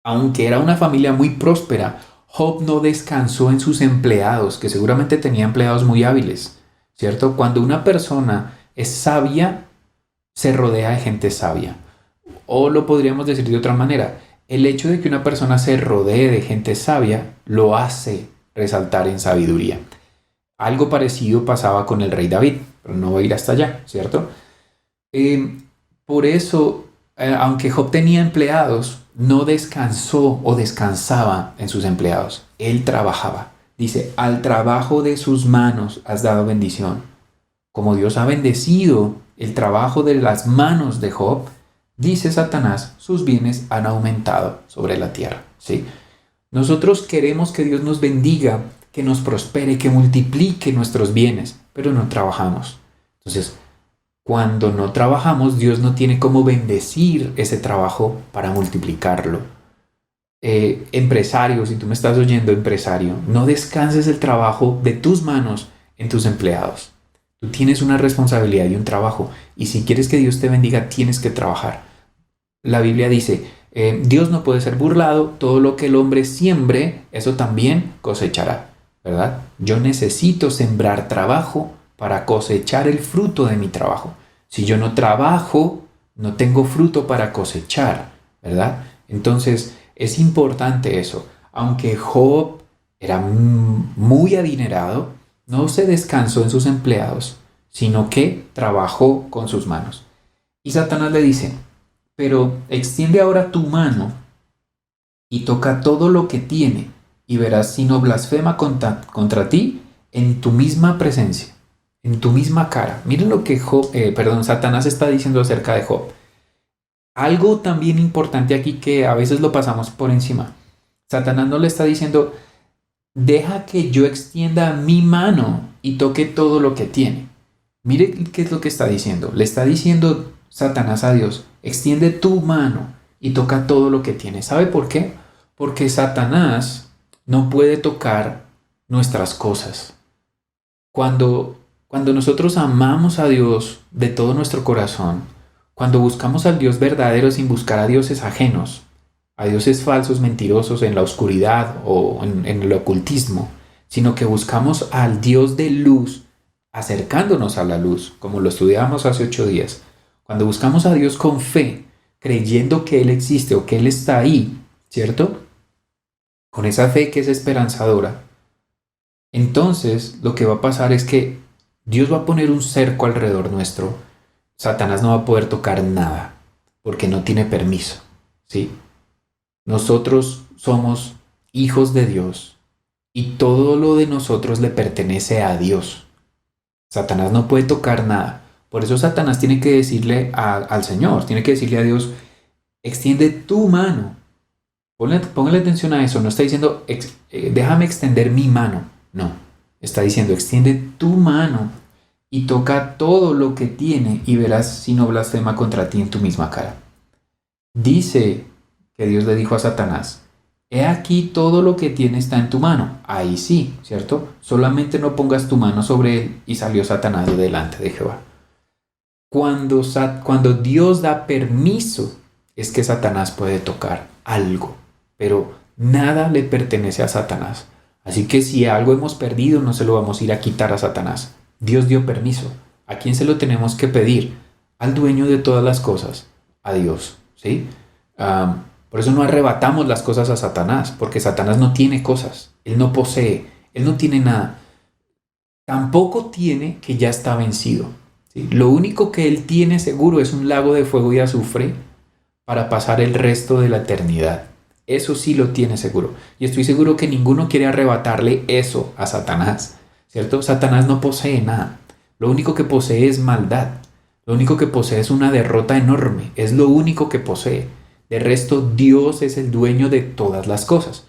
Aunque era una familia muy próspera, Job no descansó en sus empleados, que seguramente tenía empleados muy hábiles, ¿cierto? Cuando una persona es sabia, se rodea de gente sabia. O lo podríamos decir de otra manera, el hecho de que una persona se rodee de gente sabia lo hace resaltar en sabiduría. Algo parecido pasaba con el rey David, pero no voy a ir hasta allá, ¿cierto? Por eso, aunque Job tenía empleados, no descansó o descansaba en sus empleados. Él trabajaba. Dice, al trabajo de sus manos has dado bendición. Como Dios ha bendecido el trabajo de las manos de Job, dice Satanás, sus bienes han aumentado sobre la tierra. ¿Sí? Nosotros queremos que Dios nos bendiga, que nos prospere, que multiplique nuestros bienes, pero no trabajamos. Entonces, cuando no trabajamos, Dios no tiene cómo bendecir ese trabajo para multiplicarlo. Empresario, si tú me estás oyendo, empresario, no descanses el trabajo de tus manos en tus empleados. Tú tienes una responsabilidad y un trabajo, y si quieres que Dios te bendiga, tienes que trabajar. La Biblia dice, Dios no puede ser burlado, todo lo que el hombre siembre, eso también cosechará, ¿verdad? Yo necesito sembrar trabajo para cosechar el fruto de mi trabajo. Si yo no trabajo, no tengo fruto para cosechar, ¿verdad? Entonces, es importante eso. Aunque Job era muy adinerado, no se descansó en sus empleados, sino que trabajó con sus manos. Y Satanás le dice, pero extiende ahora tu mano y toca todo lo que tiene, y verás si no blasfema contra ti en tu misma presencia, en tu misma cara. Miren lo que Satanás está diciendo acerca de Job. Algo también importante aquí que a veces lo pasamos por encima. Satanás no le está diciendo, deja que yo extienda mi mano y toque todo lo que tiene. Mire qué es lo que está diciendo. Le está diciendo Satanás a Dios, extiende tu mano y toca todo lo que tiene. ¿Sabe por qué? Porque Satanás no puede tocar nuestras cosas. Cuando nosotros amamos a Dios de todo nuestro corazón, cuando buscamos al Dios verdadero sin buscar a dioses ajenos, a dioses falsos, mentirosos en la oscuridad o en el ocultismo, sino que buscamos al Dios de luz, acercándonos a la luz, como lo estudiamos hace 8 días. Cuando buscamos a Dios con fe, creyendo que Él existe o que Él está ahí, ¿cierto? Con esa fe que es esperanzadora, entonces lo que va a pasar es que Dios va a poner un cerco alrededor nuestro. Satanás no va a poder tocar nada, porque no tiene permiso, ¿sí? Nosotros somos hijos de Dios y todo lo de nosotros le pertenece a Dios. Satanás no puede tocar nada. Por eso Satanás tiene que decirle al Señor, tiene que decirle a Dios, extiende tu mano. Póngale atención a eso. No está diciendo, déjame extender mi mano. No, está diciendo, extiende tu mano y toca todo lo que tiene y verás si no blasfema contra ti en tu misma cara. Dice que Dios le dijo a Satanás, he aquí todo lo que tiene está en tu mano. Ahí sí, ¿cierto? Solamente no pongas tu mano sobre él. Y salió Satanás de delante de Jehová. Cuando Dios da permiso, es que Satanás puede tocar algo, pero nada le pertenece a Satanás. Así que si algo hemos perdido, no se lo vamos a ir a quitar a Satanás. Dios dio permiso. ¿A quién se lo tenemos que pedir? Al dueño de todas las cosas, a Dios, ¿sí? Por eso no arrebatamos las cosas a Satanás, porque Satanás no tiene cosas, él no posee, él no tiene nada. Tampoco tiene que ya está vencido, ¿sí? Lo único que él tiene seguro es un lago de fuego y azufre para pasar el resto de la eternidad. Eso sí lo tiene seguro. Y estoy seguro que ninguno quiere arrebatarle eso a Satanás, ¿cierto? Satanás no posee nada. Lo único que posee es maldad. Lo único que posee es una derrota enorme. Es lo único que posee. De resto, Dios es el dueño de todas las cosas.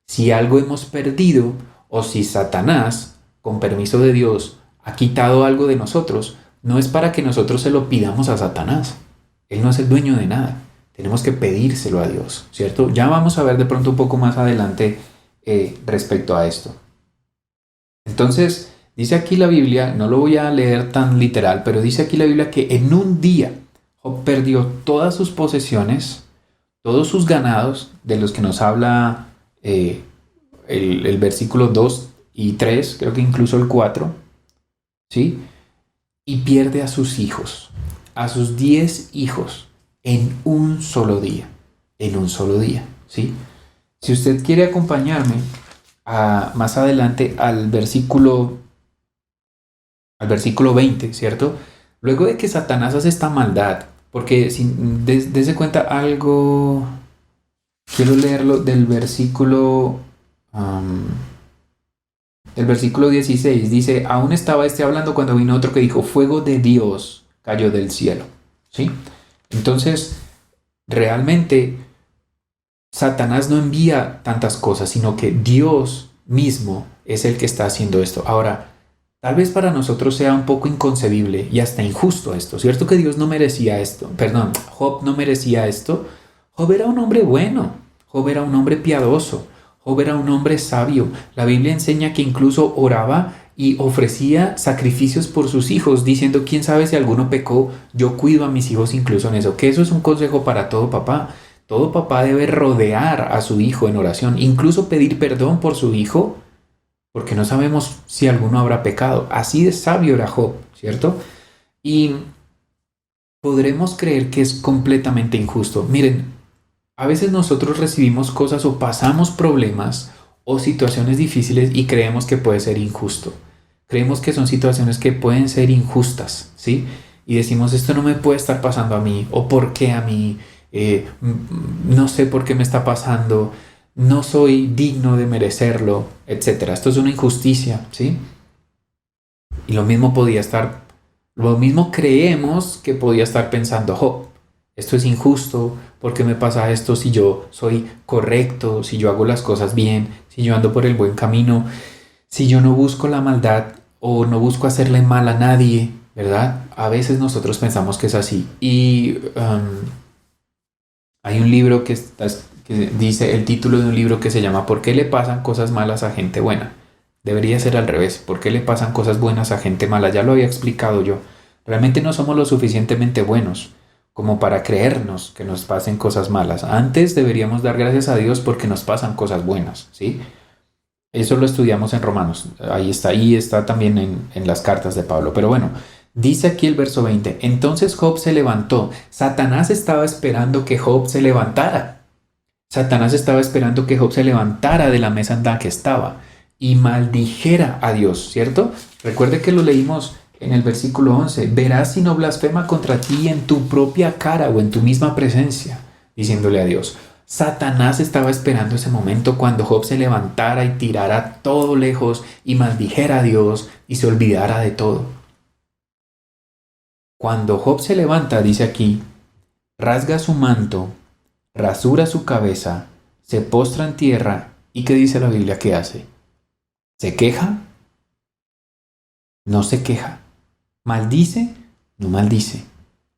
Si algo hemos perdido, o si Satanás, con permiso de Dios, ha quitado algo de nosotros, no es para que nosotros se lo pidamos a Satanás. Él no es el dueño de nada. Tenemos que pedírselo a Dios, ¿cierto? Ya vamos a ver de pronto un poco más adelante respecto a esto. Entonces, dice aquí la Biblia, no lo voy a leer tan literal, pero dice aquí la Biblia que en un día Job perdió todas sus posesiones, todos sus ganados, de los que nos habla el versículo 2 y 3, creo que incluso el 4, ¿sí? Y pierde a sus hijos, a sus 10 hijos, en un solo día, ¿sí? Si usted quiere acompañarme más adelante al versículo 20, ¿cierto? Luego de que Satanás hace esta maldad, porque desde cuenta algo, quiero leerlo del versículo 16, dice, aún estaba hablando cuando vino otro que dijo, fuego de Dios cayó del cielo, ¿sí? Entonces, realmente Satanás no envía tantas cosas, sino que Dios mismo es el que está haciendo esto. Ahora, tal vez para nosotros sea un poco inconcebible y hasta injusto esto. ¿Cierto que Dios no merecía esto? Perdón, Job no merecía esto. Job era un hombre bueno. Job era un hombre piadoso. Job era un hombre sabio. La Biblia enseña que incluso oraba y ofrecía sacrificios por sus hijos, diciendo, quién sabe si alguno pecó, yo cuido a mis hijos incluso en eso. Que eso es un consejo para todo papá. Todo papá debe rodear a su hijo en oración, incluso pedir perdón por su hijo, porque no sabemos si alguno habrá pecado. Así de sabio era Job, ¿cierto? Y podremos creer que es completamente injusto. Miren, a veces nosotros recibimos cosas o pasamos problemas o situaciones difíciles y creemos que puede ser injusto. Creemos que son situaciones que pueden ser injustas, ¿sí? Y decimos, esto no me puede estar pasando a mí, o ¿por qué a mí? No sé por qué me está pasando, no soy digno de merecerlo, etc. Esto es una injusticia, ¿sí? Y lo mismo creemos que podía estar pensando Job. Esto es injusto, ¿por qué me pasa esto si yo soy correcto, si yo hago las cosas bien, si yo ando por el buen camino, si yo no busco la maldad o no busco hacerle mal a nadie, ¿verdad? A veces nosotros pensamos que es así. Y hay un libro que dice, el título de un libro que se llama ¿Por qué le pasan cosas malas a gente buena? Debería ser al revés. ¿Por qué le pasan cosas buenas a gente mala? Ya lo había explicado yo. Realmente no somos lo suficientemente buenos como para creernos que nos pasen cosas malas. Antes deberíamos dar gracias a Dios porque nos pasan cosas buenas, ¿sí? Eso lo estudiamos en Romanos. Ahí está también en las cartas de Pablo. Pero bueno, dice aquí el verso 20. Entonces Job se levantó. Satanás estaba esperando que Job se levantara. Satanás estaba esperando que Job se levantara de la mesa en la que estaba y maldijera a Dios, ¿cierto? Recuerde que lo leímos en el versículo 11. Verás si no blasfema contra ti en tu propia cara o en tu misma presencia, diciéndole a Dios. Satanás estaba esperando ese momento cuando Job se levantara y tirara todo lejos y maldijera a Dios y se olvidara de todo. Cuando Job se levanta, dice aquí, rasga su manto, rasura su cabeza, se postra en tierra y ¿qué dice la Biblia que hace? ¿Se queja? No se queja. ¿Maldice? No maldice.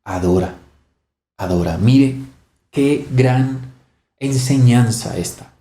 Adora. Adora. Mire, qué gran enseñanza esta.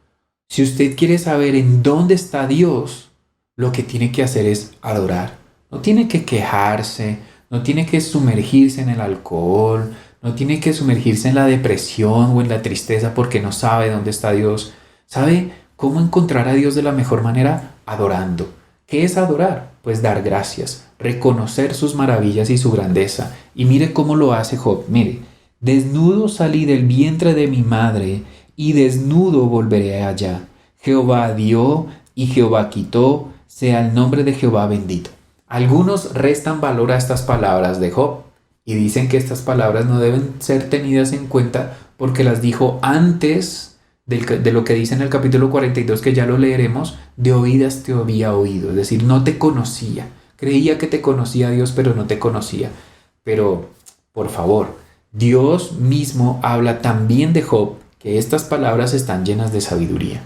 Si usted quiere saber en dónde está Dios, lo que tiene que hacer es adorar. No tiene que quejarse, no tiene que sumergirse en el alcohol, no tiene que sumergirse en la depresión o en la tristeza porque no sabe dónde está Dios. ¿Sabe cómo encontrar a Dios de la mejor manera? Adorando. ¿Qué es adorar? Pues dar gracias, reconocer sus maravillas y su grandeza. Y mire cómo lo hace Job. Mire, desnudo salí del vientre de mi madre y desnudo volveré allá. Jehová dio y Jehová quitó, sea el nombre de Jehová bendito. Algunos restan valor a estas palabras de Job y dicen que estas palabras no deben ser tenidas en cuenta porque las dijo antes de lo que dice en el capítulo 42, que ya lo leeremos, de oídas te había oído, es decir, no te conocía. Creía que te conocía a Dios, pero no te conocía. Pero, por favor, Dios mismo habla también de Job, que estas palabras están llenas de sabiduría.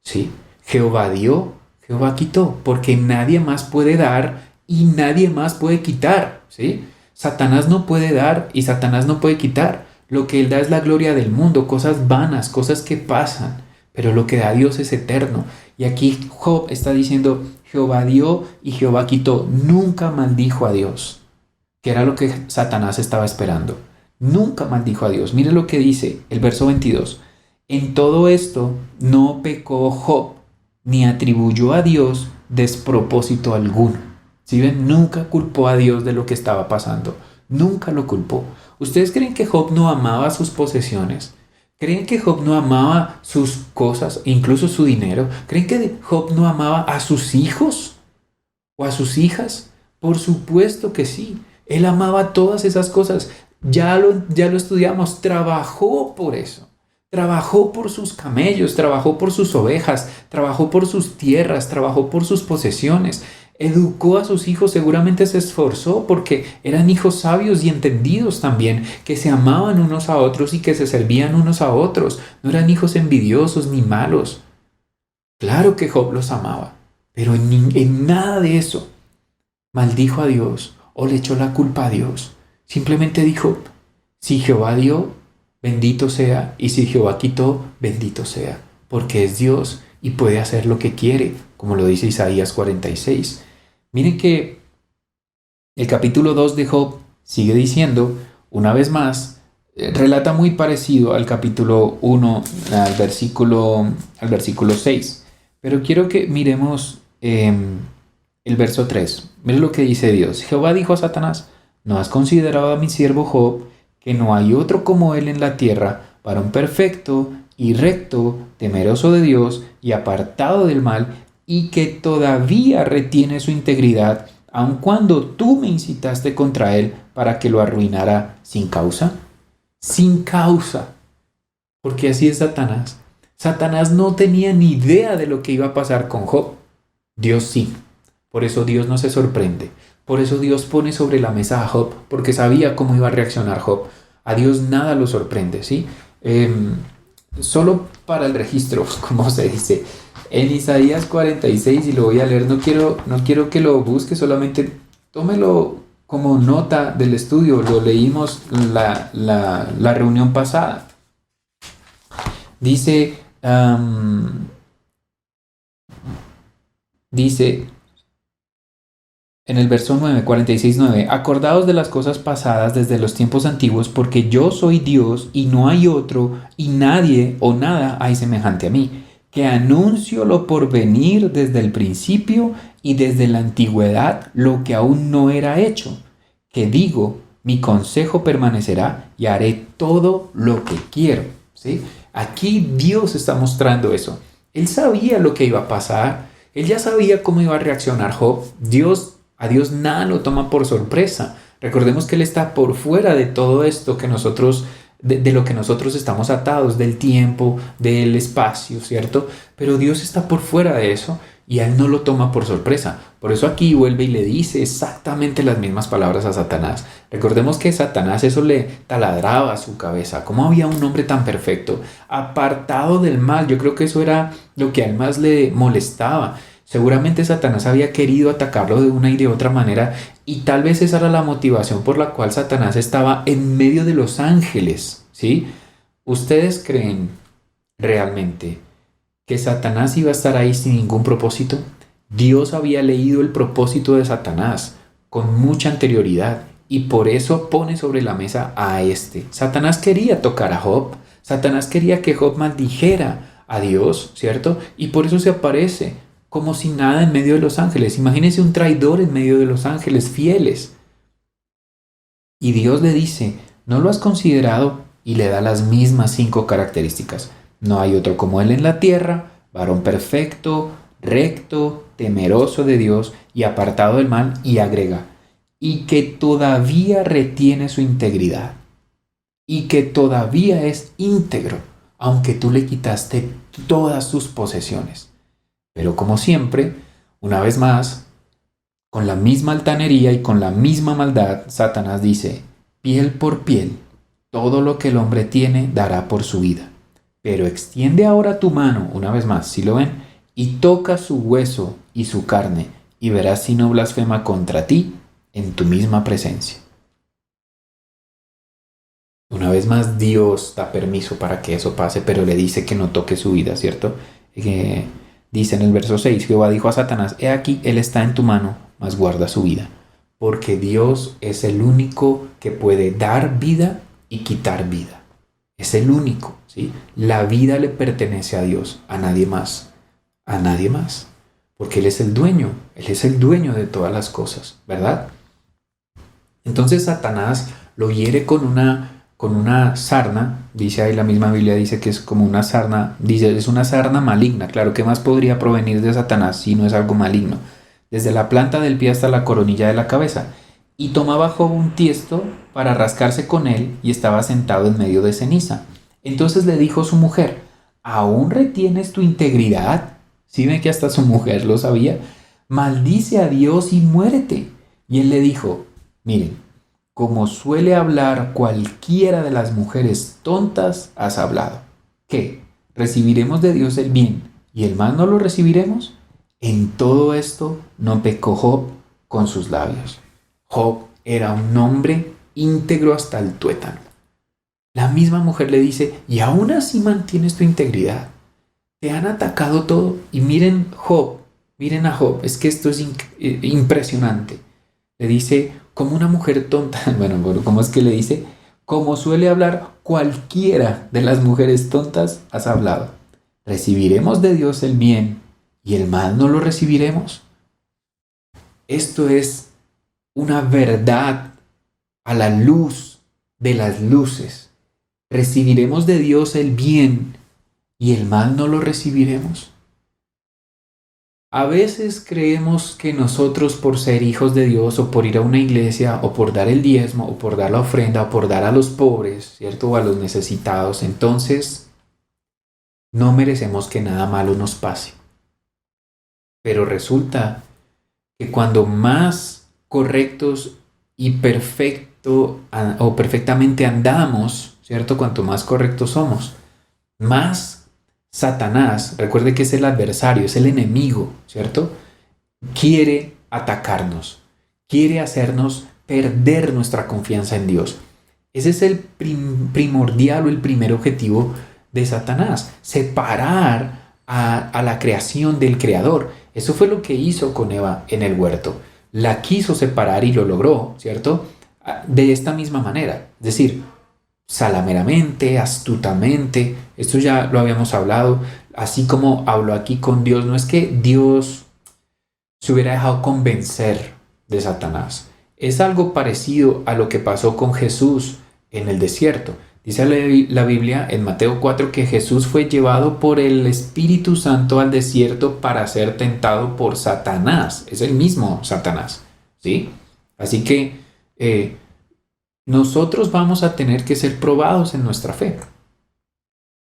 ¿Sí? Jehová dio, Jehová quitó, porque nadie más puede dar y nadie más puede quitar. ¿Sí? Satanás no puede dar y Satanás no puede quitar. Lo que él da es la gloria del mundo, cosas vanas, cosas que pasan, pero lo que da Dios es eterno. Y aquí Job está diciendo, Jehová dio y Jehová quitó. Nunca maldijo a Dios, que era lo que Satanás estaba esperando. Nunca maldijo a Dios. Mire lo que dice el verso 22. En todo esto no pecó Job, ni atribuyó a Dios despropósito alguno. ¿Sí ven? Nunca culpó a Dios de lo que estaba pasando. Nunca lo culpó. ¿Ustedes creen que Job no amaba sus posesiones? ¿Creen que Job no amaba sus cosas, incluso su dinero? ¿Creen que Job no amaba a sus hijos o a sus hijas? Por supuesto que sí. Él amaba todas esas cosas. Ya lo estudiamos. Trabajó por eso. Trabajó por sus camellos, trabajó por sus ovejas, trabajó por sus tierras, trabajó por sus posesiones. Educó a sus hijos, seguramente se esforzó porque eran hijos sabios y entendidos también, que se amaban unos a otros y que se servían unos a otros. No eran hijos envidiosos ni malos. Claro que Job los amaba, pero en nada de eso maldijo a Dios o le echó la culpa a Dios. Simplemente dijo, si Jehová dio, bendito sea, y si Jehová quitó, bendito sea, porque es Dios y puede hacer lo que quiere, como lo dice Isaías 46. Miren que el capítulo 2 de Job sigue diciendo, una vez más, relata muy parecido al capítulo 1, al versículo 6. Pero quiero que miremos el verso 3. Miren lo que dice Dios. Jehová dijo a Satanás, ¿no has considerado a mi siervo Job, que no hay otro como él en la tierra, varón perfecto y recto, temeroso de Dios y apartado del mal, y que todavía retiene su integridad, aun cuando tú me incitaste contra él para que lo arruinara sin causa? Sin causa. Porque así es Satanás. Satanás no tenía ni idea de lo que iba a pasar con Job. Dios sí. Por eso Dios no se sorprende. Por eso Dios pone sobre la mesa a Job, porque sabía cómo iba a reaccionar Job. A Dios nada lo sorprende, ¿sí? Solo para el registro, como se dice, en Isaías 46, y lo voy a leer, no quiero que lo busque, solamente tómelo como nota del estudio, lo leímos la reunión pasada. Dice, en el verso 9, 46:9, acordaos de las cosas pasadas desde los tiempos antiguos, porque yo soy Dios y no hay otro, y nadie o nada hay semejante a mí, que anuncio lo por venir desde el principio y desde la antigüedad lo que aún no era hecho, que digo, mi consejo permanecerá y haré todo lo que quiero. ¿Sí? Aquí Dios está mostrando eso. Él sabía lo que iba a pasar, él ya sabía cómo iba a reaccionar Job. A Dios nada lo toma por sorpresa. Recordemos que Él está por fuera de todo esto que nosotros, de lo que nosotros estamos atados, del tiempo, del espacio, ¿cierto? Pero Dios está por fuera de eso y a Él no lo toma por sorpresa. Por eso aquí vuelve y le dice exactamente las mismas palabras a Satanás. Recordemos que Satanás eso le taladraba a su cabeza. ¿Cómo había un hombre tan perfecto, apartado del mal? Yo creo que eso era lo que a él más le molestaba. Seguramente Satanás había querido atacarlo de una y de otra manera, y tal vez esa era la motivación por la cual Satanás estaba en medio de los ángeles, ¿sí? ¿Ustedes creen realmente que Satanás iba a estar ahí sin ningún propósito? Dios había leído el propósito de Satanás con mucha anterioridad y por eso pone sobre la mesa a este. Satanás quería tocar a Job, Satanás quería que Job maldijera a Dios, ¿cierto? Y por eso se aparece como si nada en medio de los ángeles. Imagínense un traidor en medio de los ángeles fieles. Y Dios le dice, ¿no lo has considerado? Y le da las mismas 5 características. No hay otro como él en la tierra, varón perfecto, recto, temeroso de Dios y apartado del mal, y agrega, y que todavía retiene su integridad, y que todavía es íntegro, aunque tú le quitaste todas sus posesiones. Pero como siempre, una vez más, Con la misma altanería y con la misma maldad, Satanás dice, piel por piel, todo lo que el hombre tiene dará por su vida. Pero extiende ahora tu mano, una vez más, si lo ven, y toca su hueso y su carne, y verás si no blasfema contra ti en tu misma presencia. Una vez más, Dios da permiso para que eso pase, pero le dice que no toque su vida, ¿cierto? Dice en el verso 6, Jehová dijo a Satanás, he aquí, él está en tu mano, mas guarda su vida. Porque Dios es el único que puede dar vida y quitar vida. Es el único, ¿sí? La vida le pertenece a Dios, a nadie más. A nadie más. Porque Él es el dueño de todas las cosas, ¿verdad? Entonces Satanás lo hiere con una sarna, dice ahí la misma Biblia, dice que es como una sarna, dice, es una sarna maligna. Claro, ¿qué más podría provenir de Satanás si no es algo maligno? Desde la planta del pie hasta la coronilla de la cabeza. Y tomaba Job un tiesto para rascarse con él y estaba sentado en medio de ceniza. Entonces le dijo su mujer, ¿aún retienes tu integridad? ¿Sí ven que hasta su mujer lo sabía? Maldice a Dios y muérete. Y él le dijo, miren, como suele hablar cualquiera de las mujeres tontas, has hablado. ¿Qué? ¿Recibiremos de Dios el bien y el mal no lo recibiremos? En todo esto no pecó Job con sus labios. Job era un hombre íntegro hasta el tuétano. La misma mujer le dice, y aún así mantienes tu integridad. Te han atacado todo. Y miren a Job, es que esto es impresionante. Le dice, como una mujer tonta, bueno, ¿cómo es que le dice? Como suele hablar cualquiera de las mujeres tontas, has hablado. ¿Recibiremos de Dios el bien y el mal no lo recibiremos? Esto es una verdad a la luz de las luces. ¿Recibiremos de Dios el bien y el mal no lo recibiremos? A veces creemos que nosotros, por ser hijos de Dios o por ir a una iglesia o por dar el diezmo o por dar la ofrenda o por dar a los pobres, ¿cierto? O a los necesitados, entonces no merecemos que nada malo nos pase. Pero resulta que cuando más correctos y perfectamente andamos, ¿cierto? Cuanto más correctos somos, más Satanás, recuerde que es el adversario, es el enemigo, ¿cierto? Quiere atacarnos, quiere hacernos perder nuestra confianza en Dios. Ese es el primordial o el primer objetivo de Satanás, separar a la creación del Creador. Eso fue lo que hizo con Eva en el huerto. La quiso separar y lo logró, ¿cierto? De esta misma manera, es decir, salameramente, astutamente. Esto ya lo habíamos hablado, así como habló aquí con Dios. No es que Dios se hubiera dejado convencer de Satanás. Es algo parecido a lo que pasó con Jesús en el desierto. Dice la Biblia en Mateo 4 que Jesús fue llevado por el Espíritu Santo al desierto para ser tentado por Satanás. Es el mismo Satanás, ¿sí? Así que nosotros vamos a tener que ser probados en nuestra fe.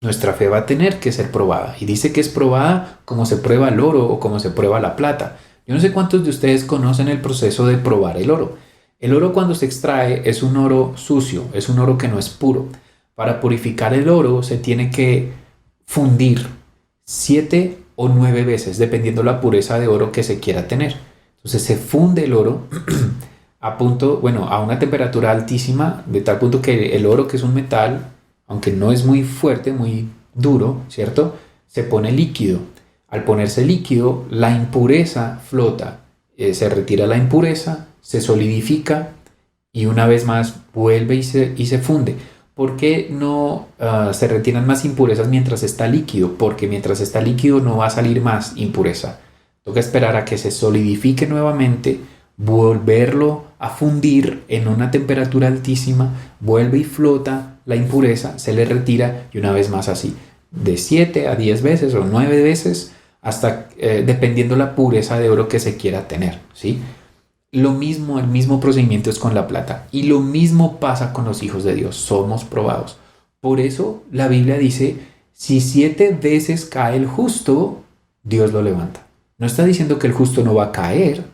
Nuestra fe va a tener que ser probada. Y dice que es probada como se prueba el oro o como se prueba la plata. Yo no sé cuántos de ustedes conocen el proceso de probar el oro. El oro cuando se extrae es un oro sucio, es un oro que no es puro. Para purificar el oro se tiene que fundir 7 o 9 veces, dependiendo la pureza de oro que se quiera tener. Entonces se funde el oro a una temperatura altísima, de tal punto que el oro, que es un metal, aunque no es muy fuerte, muy duro, ¿cierto? Se pone líquido. Al ponerse líquido, la impureza flota, se retira la impureza, se solidifica y una vez más vuelve y se funde. ¿Por qué no se retiran más impurezas mientras está líquido? Porque mientras está líquido no va a salir más impureza. Toca esperar a que se solidifique nuevamente, volverlo a fundir en una temperatura altísima, vuelve y flota la impureza, se le retira y una vez más así, de 7 a 10 veces o 9 veces, hasta dependiendo la pureza de oro que se quiera tener, ¿sí? Lo mismo, el mismo procedimiento es con la plata y lo mismo pasa con los hijos de Dios, somos probados. Por eso la Biblia dice, si 7 veces cae el justo, Dios lo levanta. No está diciendo que el justo no va a caer,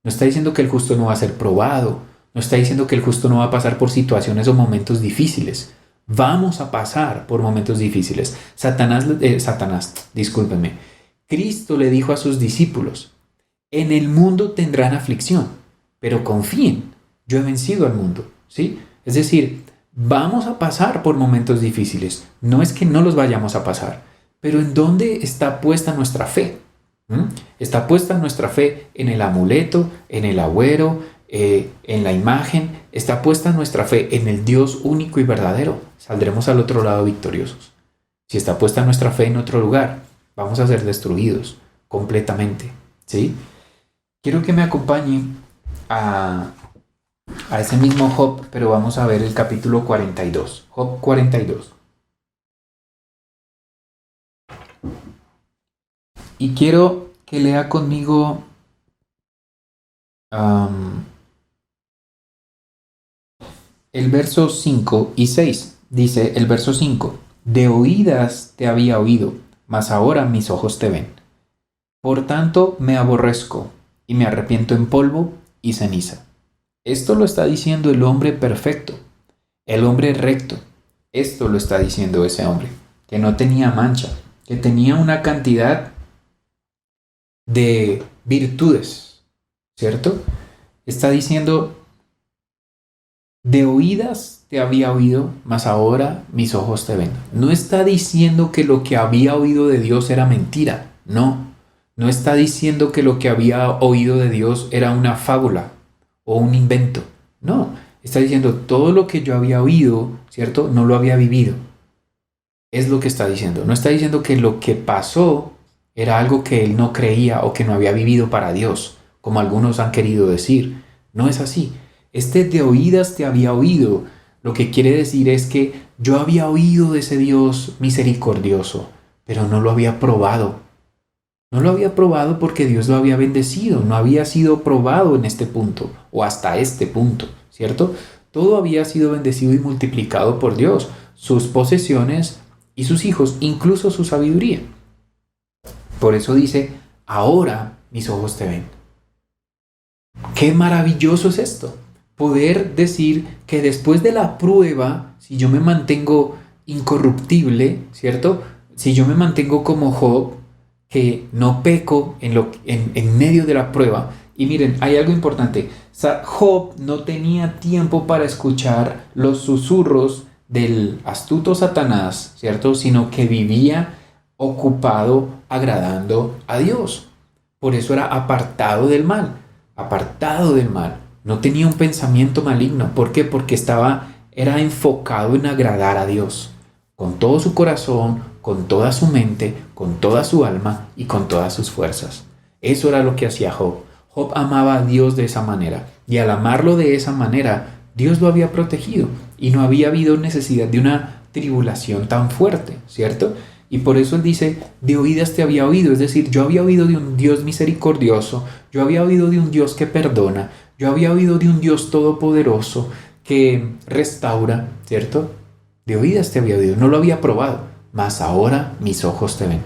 No está diciendo que el justo no va a ser probado. No está diciendo que el justo no va a pasar por situaciones o momentos difíciles. Vamos a pasar por momentos difíciles. Discúlpeme. Cristo le dijo a sus discípulos, en el mundo tendrán aflicción, pero confíen, yo he vencido al mundo, ¿sí? Es decir, vamos a pasar por momentos difíciles. No es que no los vayamos a pasar, pero ¿en dónde está puesta nuestra fe? Está puesta nuestra fe en el amuleto, en el agüero, en la imagen. Está puesta nuestra fe en el Dios único y verdadero. Saldremos al otro lado victoriosos. Si está puesta nuestra fe en otro lugar, vamos a ser destruidos completamente, ¿sí? Quiero que me acompañe a ese mismo Job, pero vamos a ver el capítulo 42. Job 42. Y quiero que lea conmigo el verso 5 y 6. Dice el verso 5, de oídas te había oído, mas ahora mis ojos te ven. Por tanto me aborrezco y me arrepiento en polvo y ceniza. Esto lo está diciendo el hombre perfecto, el hombre recto. Esto lo está diciendo ese hombre, que no tenía mancha, que tenía una cantidad de virtudes, ¿cierto? Está diciendo, de oídas te había oído, mas ahora mis ojos te ven. No está diciendo que lo que había oído de Dios era mentira, no. No está diciendo que lo que había oído de Dios era una fábula o un invento, no. Está diciendo, todo lo que yo había oído, ¿cierto? No lo había vivido. Es lo que está diciendo. No está diciendo que lo que pasó era algo que él no creía o que no había vivido para Dios, como algunos han querido decir. No es así. Este de oídas te había oído, lo que quiere decir es que yo había oído de ese Dios misericordioso, pero no lo había probado. No lo había probado porque Dios lo había bendecido, no había sido probado en este punto o hasta este punto, ¿cierto? Todo había sido bendecido y multiplicado por Dios, sus posesiones y sus hijos, incluso su sabiduría. Por eso dice, ahora mis ojos te ven. Qué maravilloso es esto. Poder decir que después de la prueba, si yo me mantengo incorruptible, ¿cierto? Si yo me mantengo como Job, que no peco en medio de la prueba. Y miren, hay algo importante. Job no tenía tiempo para escuchar los susurros del astuto Satanás, ¿cierto? Sino que vivía ocupado agradando a Dios. Por eso era apartado del mal. No tenía un pensamiento maligno. ¿Por qué? Porque era enfocado en agradar a Dios. Con todo su corazón, con toda su mente, con toda su alma y con todas sus fuerzas. Eso era lo que hacía Job. Job amaba a Dios de esa manera. Y al amarlo de esa manera, Dios lo había protegido. Y no había habido necesidad de una tribulación tan fuerte, ¿cierto? Y por eso él dice, de oídas te había oído. Es decir, yo había oído de un Dios misericordioso. Yo había oído de un Dios que perdona. Yo había oído de un Dios todopoderoso que restaura, ¿cierto? De oídas te había oído. No lo había probado. Mas ahora mis ojos te ven.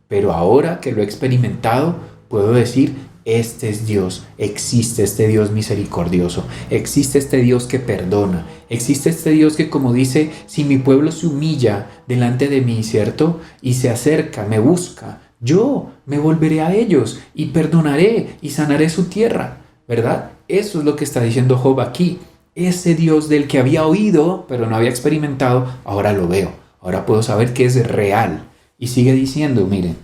Pero ahora que lo he experimentado, puedo decir, este es Dios, existe este Dios misericordioso, existe este Dios que perdona, existe este Dios que, como dice, si mi pueblo se humilla delante de mí, ¿cierto? Y se acerca, me busca, yo me volveré a ellos y perdonaré y sanaré su tierra, ¿verdad? Eso es lo que está diciendo Job aquí. Ese Dios del que había oído, pero no había experimentado, ahora lo veo. Ahora puedo saber que es real. Y sigue diciendo, miren,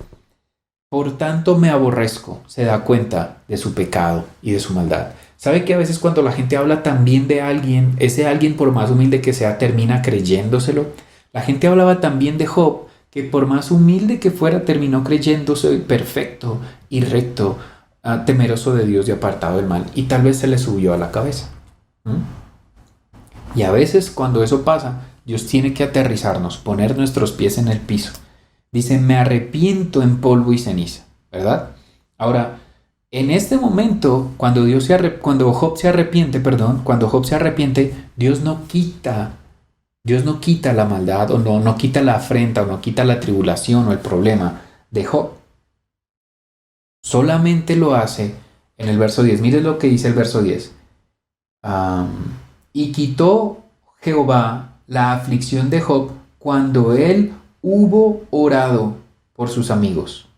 por tanto me aborrezco, se da cuenta de su pecado y de su maldad. ¿Sabe que a veces cuando la gente habla también de alguien, ese alguien por más humilde que sea termina creyéndoselo? La gente hablaba también de Job, que por más humilde que fuera terminó creyéndose perfecto y recto, temeroso de Dios y apartado del mal. Y tal vez se le subió a la cabeza. Y a veces cuando eso pasa, Dios tiene que aterrizarnos, poner nuestros pies en el piso. Dice, me arrepiento en polvo y ceniza, ¿verdad? Ahora, en este momento, cuando Job se arrepiente, Dios no quita la maldad, o no quita la afrenta, o no quita la tribulación o el problema de Job. Solamente lo hace En el verso 10, mire lo que dice el verso 10. Y quitó Jehová la aflicción de Job cuando él hubo orado por sus amigos.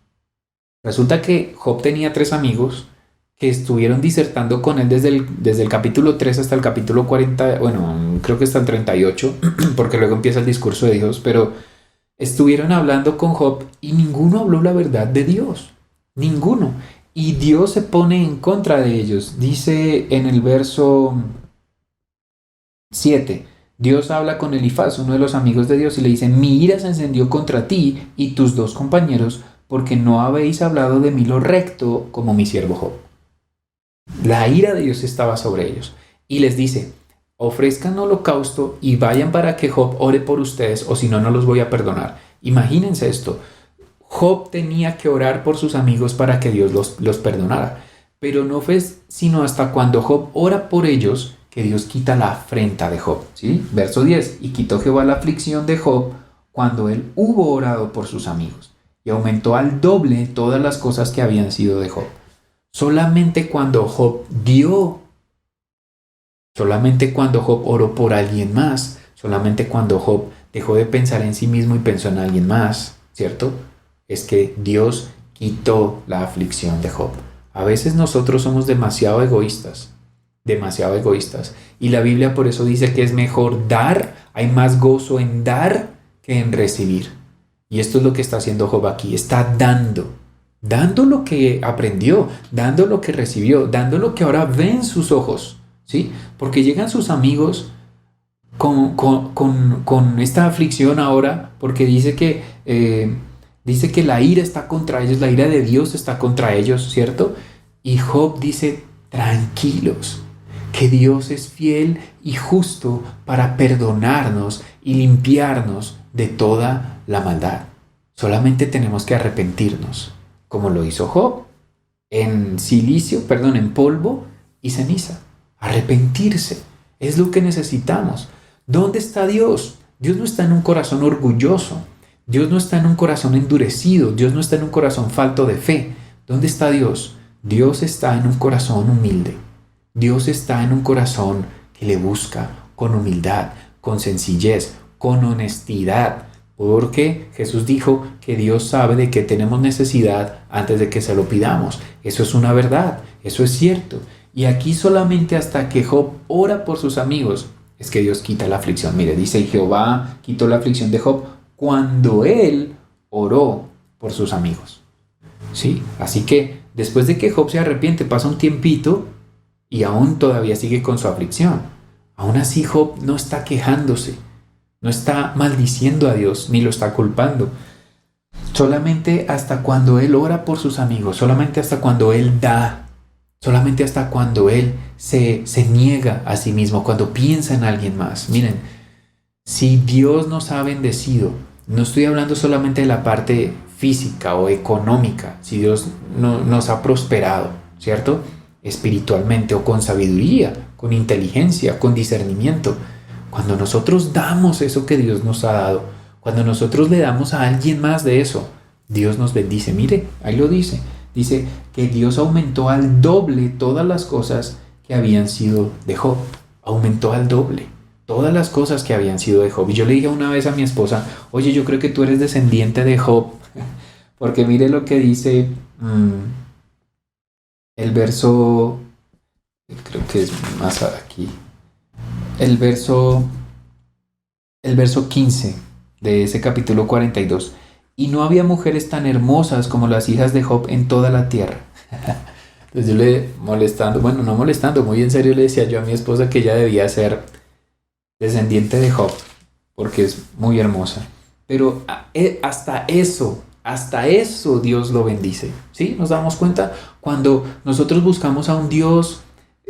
Resulta que Job tenía 3 amigos que estuvieron disertando con él desde el capítulo 3 hasta el capítulo 40, bueno, creo que hasta el 38, porque luego empieza el discurso de Dios, pero estuvieron hablando con Job y ninguno habló la verdad de Dios, ninguno. Y Dios se pone en contra de ellos. Dice en el verso 7, Dios habla con Elifaz, uno de los amigos de Dios, y le dice: mi ira se encendió contra ti y tus 2 compañeros, porque no habéis hablado de mí lo recto como mi siervo Job. La ira de Dios estaba sobre ellos. Y les dice: ofrezcan holocausto y vayan para que Job ore por ustedes, o si no, no los voy a perdonar. Imagínense esto. Job tenía que orar por sus amigos para que Dios los perdonara. Pero no fue sino hasta cuando Job ora por ellos que Dios quita la afrenta de Job. ¿Sí? Verso 10. Y quitó Jehová la aflicción de Job cuando él hubo orado por sus amigos, y aumentó al doble todas las cosas que habían sido de Job. Solamente cuando Job dio, solamente cuando Job oró por alguien más, solamente cuando Job dejó de pensar en sí mismo y pensó en alguien más, ¿cierto? Es que Dios quitó la aflicción de Job. A veces nosotros somos demasiado egoístas, y la Biblia por eso dice que es mejor dar, hay más gozo en dar que en recibir. Y esto es lo que está haciendo Job aquí, está dando lo que aprendió, dando lo que recibió, dando lo que ahora ve en sus ojos, ¿sí? Porque llegan sus amigos con esta aflicción ahora, porque dice que la ira está contra ellos, la ira de Dios está contra ellos, ¿cierto? Y Job dice: tranquilos, que Dios es fiel y justo para perdonarnos y limpiarnos de toda la maldad. Solamente tenemos que arrepentirnos, como lo hizo Job, en polvo y ceniza. Arrepentirse es lo que necesitamos. ¿Dónde está Dios? Dios no está en un corazón orgulloso. Dios no está en un corazón endurecido. Dios no está en un corazón falto de fe. ¿Dónde está Dios? Dios está en un corazón humilde. Dios está en un corazón que le busca con humildad, con sencillez, con honestidad. Porque Jesús dijo que Dios sabe de qué tenemos necesidad antes de que se lo pidamos. Eso es una verdad, eso es cierto. Y aquí solamente hasta que Job ora por sus amigos es que Dios quita la aflicción. Mire, dice: Jehová quitó la aflicción de Job cuando él oró por sus amigos. ¿Sí? Así que después de que Job se arrepiente, pasa un tiempito y aún todavía sigue con su aflicción. Aún así Job no está quejándose, no está maldiciendo a Dios, ni lo está culpando. Solamente hasta cuando él ora por sus amigos, solamente hasta cuando él da, solamente hasta cuando él se niega a sí mismo, cuando piensa en alguien más. Miren, si Dios nos ha bendecido, no estoy hablando solamente de la parte física o económica, si Dios nos ha prosperado, ¿cierto? Espiritualmente o con sabiduría, con inteligencia, con discernimiento. Cuando nosotros damos eso que Dios nos ha dado, cuando nosotros le damos a alguien más de eso, Dios nos bendice. Mire, ahí lo dice. Dice que Dios aumentó al doble todas las cosas que habían sido de Job. Aumentó al doble todas las cosas que habían sido de Job. Y yo le dije una vez a mi esposa: oye, yo creo que tú eres descendiente de Job. Porque mire lo que dice el verso, creo que es más aquí, el verso 15 de ese capítulo 42. Y no había mujeres tan hermosas como las hijas de Job en toda la tierra. Entonces yo muy en serio le decía yo a mi esposa que ella debía ser descendiente de Job, porque es muy hermosa. Pero hasta eso Dios lo bendice. ¿Sí? ¿Nos damos cuenta? Cuando nosotros buscamos a un Dios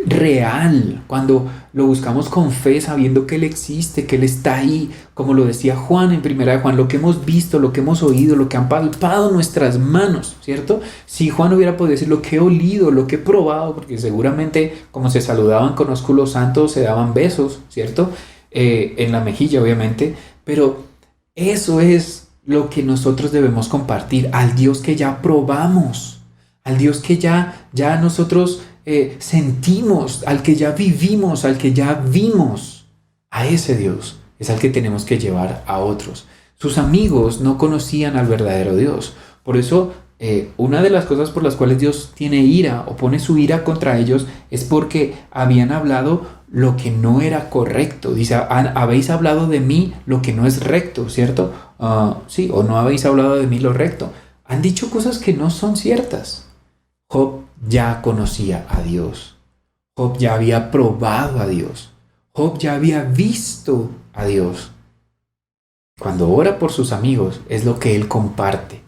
real, cuando lo buscamos con fe, sabiendo que Él existe, que Él está ahí, como lo decía Juan en primera de Juan, lo que hemos visto, lo que hemos oído, lo que han palpado nuestras manos, ¿cierto? Si Juan hubiera podido decir lo que he olido, lo que he probado, porque seguramente como se saludaban con ósculo santo, se daban besos, ¿cierto? En la mejilla, obviamente, pero eso es lo que nosotros debemos compartir, al Dios que ya probamos, al Dios que ya nosotros sentimos, al que ya vivimos, al que ya vimos. A ese Dios es al que tenemos que llevar a otros. Sus amigos no conocían al verdadero Dios. Por eso, una de las cosas por las cuales Dios tiene ira o pone su ira contra ellos es porque habían hablado lo que no era correcto. Dice, habéis hablado de mí lo que no es recto, ¿cierto? Sí, o no habéis hablado de mí lo recto. Han dicho cosas que no son ciertas. Job ya conocía a Dios. Job ya había probado a Dios. Job ya había visto a Dios. Cuando ora por sus amigos es lo que él comparte.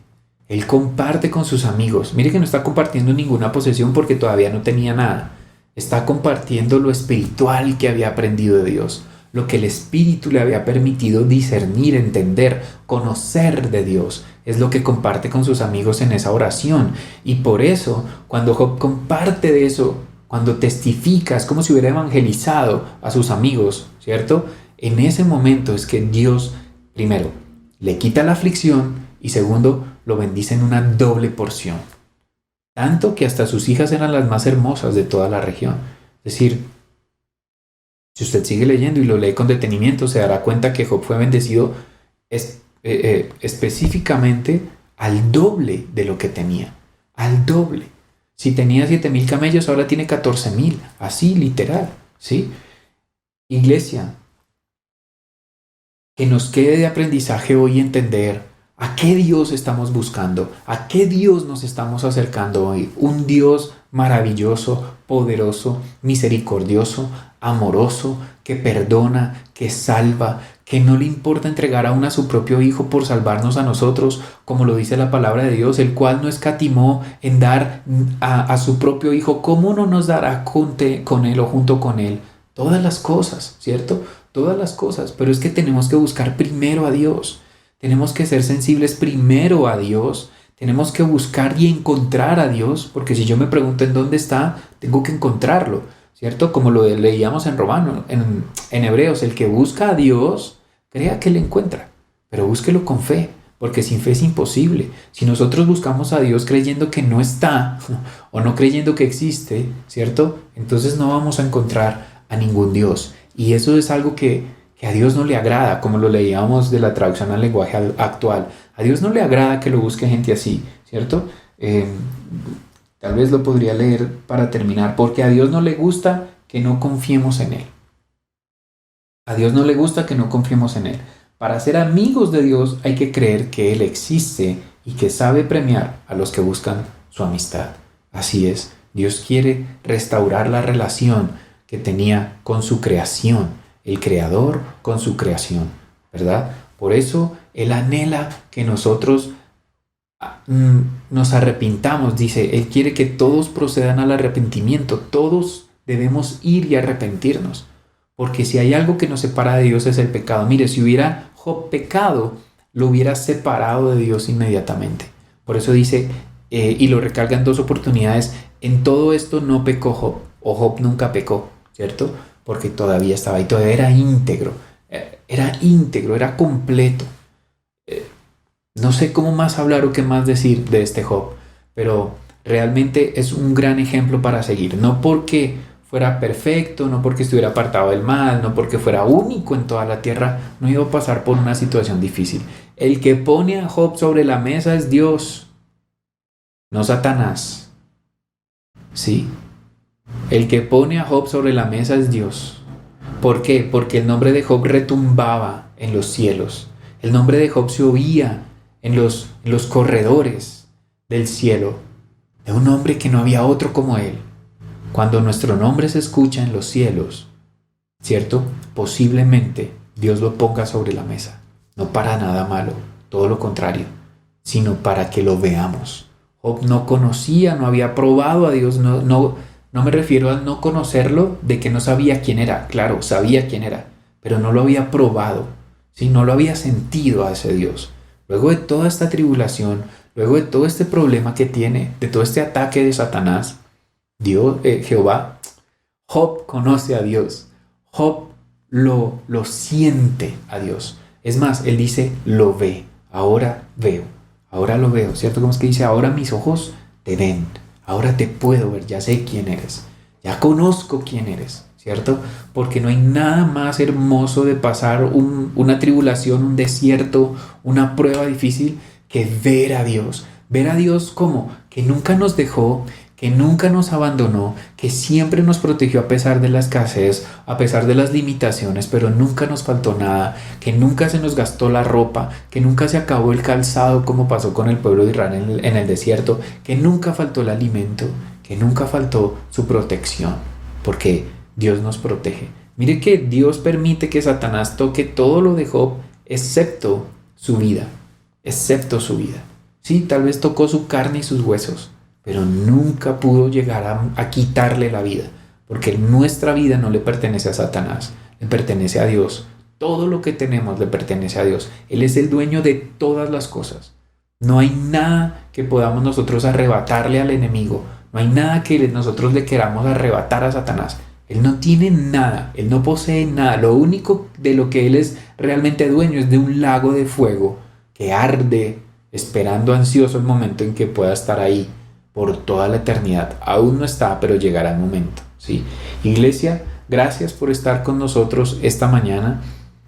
Él comparte con sus amigos. Mire que no está compartiendo ninguna posesión porque todavía no tenía nada. Está compartiendo lo espiritual que había aprendido de Dios, lo que el Espíritu le había permitido discernir, entender, conocer de Dios. Es lo que comparte con sus amigos en esa oración. Y por eso, cuando Job comparte de eso, cuando testifica, es como si hubiera evangelizado a sus amigos, ¿cierto? En ese momento es que Dios, primero, le quita la aflicción y segundo, lo bendice en una doble porción. Tanto que hasta sus hijas eran las más hermosas de toda la región. Es decir, si usted sigue leyendo y lo lee con detenimiento, se dará cuenta que Job fue bendecido específicamente al doble de lo que tenía. Al doble. Si tenía 7,000 camellos, ahora tiene 14,000. Así, literal. ¿Sí? Iglesia, que nos quede de aprendizaje hoy entender a qué Dios estamos buscando, a qué Dios nos estamos acercando hoy. Un Dios maravilloso, poderoso, misericordioso, amoroso, que perdona, que salva, que no le importa entregar aún a su propio Hijo por salvarnos a nosotros, como lo dice la palabra de Dios, el cual no escatimó en dar a su propio Hijo. ¿Cómo no nos dará con Él o junto con Él todas las cosas, cierto? Todas las cosas, pero es que tenemos que buscar primero a Dios. Tenemos que ser sensibles primero a Dios. Tenemos que buscar y encontrar a Dios, porque si yo me pregunto en dónde está, tengo que encontrarlo, ¿cierto? Como lo leíamos en Romanos, en Hebreos, el que busca a Dios, crea que le encuentra, pero búsquelo con fe, porque sin fe es imposible. Si nosotros buscamos a Dios creyendo que no está o no creyendo que existe, ¿cierto? Entonces no vamos a encontrar a ningún Dios. Y eso es algo que a Dios no le agrada, como lo leíamos de la traducción al lenguaje actual. A Dios no le agrada que lo busque gente así, ¿cierto? Tal vez lo podría leer para terminar, porque a Dios no le gusta que no confiemos en Él. A Dios no le gusta que no confiemos en Él. Para ser amigos de Dios hay que creer que Él existe y que sabe premiar a los que buscan su amistad. Así es, Dios quiere restaurar la relación que tenía con su creación, el Creador con su creación, ¿verdad? Por eso Él anhela que nosotros nos arrepintamos, dice, Él quiere que todos procedan al arrepentimiento, todos debemos ir y arrepentirnos, porque si hay algo que nos separa de Dios es el pecado. Mire, si hubiera Job pecado, lo hubiera separado de Dios inmediatamente. Por eso dice, y lo recalga en 2 oportunidades, en todo esto no pecó Job, o Job nunca pecó, ¿cierto? Porque todavía estaba ahí, todavía era íntegro, era completo. No sé cómo más hablar o qué más decir de este Job, pero realmente es un gran ejemplo para seguir. No porque fuera perfecto, no porque estuviera apartado del mal, no porque fuera único en toda la tierra, no iba a pasar por una situación difícil. El que pone a Job sobre la mesa es Dios, no Satanás. ¿Sí? El que pone a Job sobre la mesa es Dios. ¿Por qué? Porque el nombre de Job retumbaba en los cielos. El nombre de Job se oía en los corredores del cielo, de un hombre que no había otro como él. Cuando nuestro nombre se escucha en los cielos, ¿cierto? Posiblemente Dios lo ponga sobre la mesa. No para nada malo, todo lo contrario, sino para que lo veamos. Job no conocía, no había probado a Dios, no me refiero a no conocerlo de que no sabía quién era. Claro, sabía quién era, pero no lo había probado, ¿sí? No lo había sentido a ese Dios. Luego de toda esta tribulación, luego de todo este problema que tiene, de todo este ataque de Satanás, Job conoce a Dios. Job lo siente a Dios. Es más, él dice, lo ve. Ahora veo, ahora lo veo, ¿cierto? Como es que dice, ahora mis ojos te ven. ahora te puedo ver, ya sé quién eres, ya conozco quién eres, ¿cierto? Porque no hay nada más hermoso de pasar una tribulación, un desierto, una prueba difícil que ver a Dios. Ver a Dios como que nunca nos dejó, que nunca nos abandonó, que siempre nos protegió a pesar de la escasez, a pesar de las limitaciones, pero nunca nos faltó nada, que nunca se nos gastó la ropa, que nunca se acabó el calzado como pasó con el pueblo de Israel en el desierto, que nunca faltó el alimento, que nunca faltó su protección, porque Dios nos protege. Mire que Dios permite que Satanás toque todo lo de Job, excepto su vida, excepto su vida. Sí, tal vez tocó su carne y sus huesos, pero nunca pudo llegar a quitarle la vida, porque nuestra vida no le pertenece a Satanás, le pertenece a Dios. Todo lo que tenemos le pertenece a Dios. Él es el dueño de todas las cosas. No hay nada que podamos nosotros arrebatarle al enemigo, no hay nada que nosotros le queramos arrebatar a Satanás. Él no tiene nada, él no posee nada. Lo único de lo que él es realmente dueño es de un lago de fuego que arde, esperando ansioso el momento en que pueda estar ahí por toda la eternidad. Aún no está, pero llegará el momento, ¿sí? Iglesia, gracias por estar con nosotros esta mañana.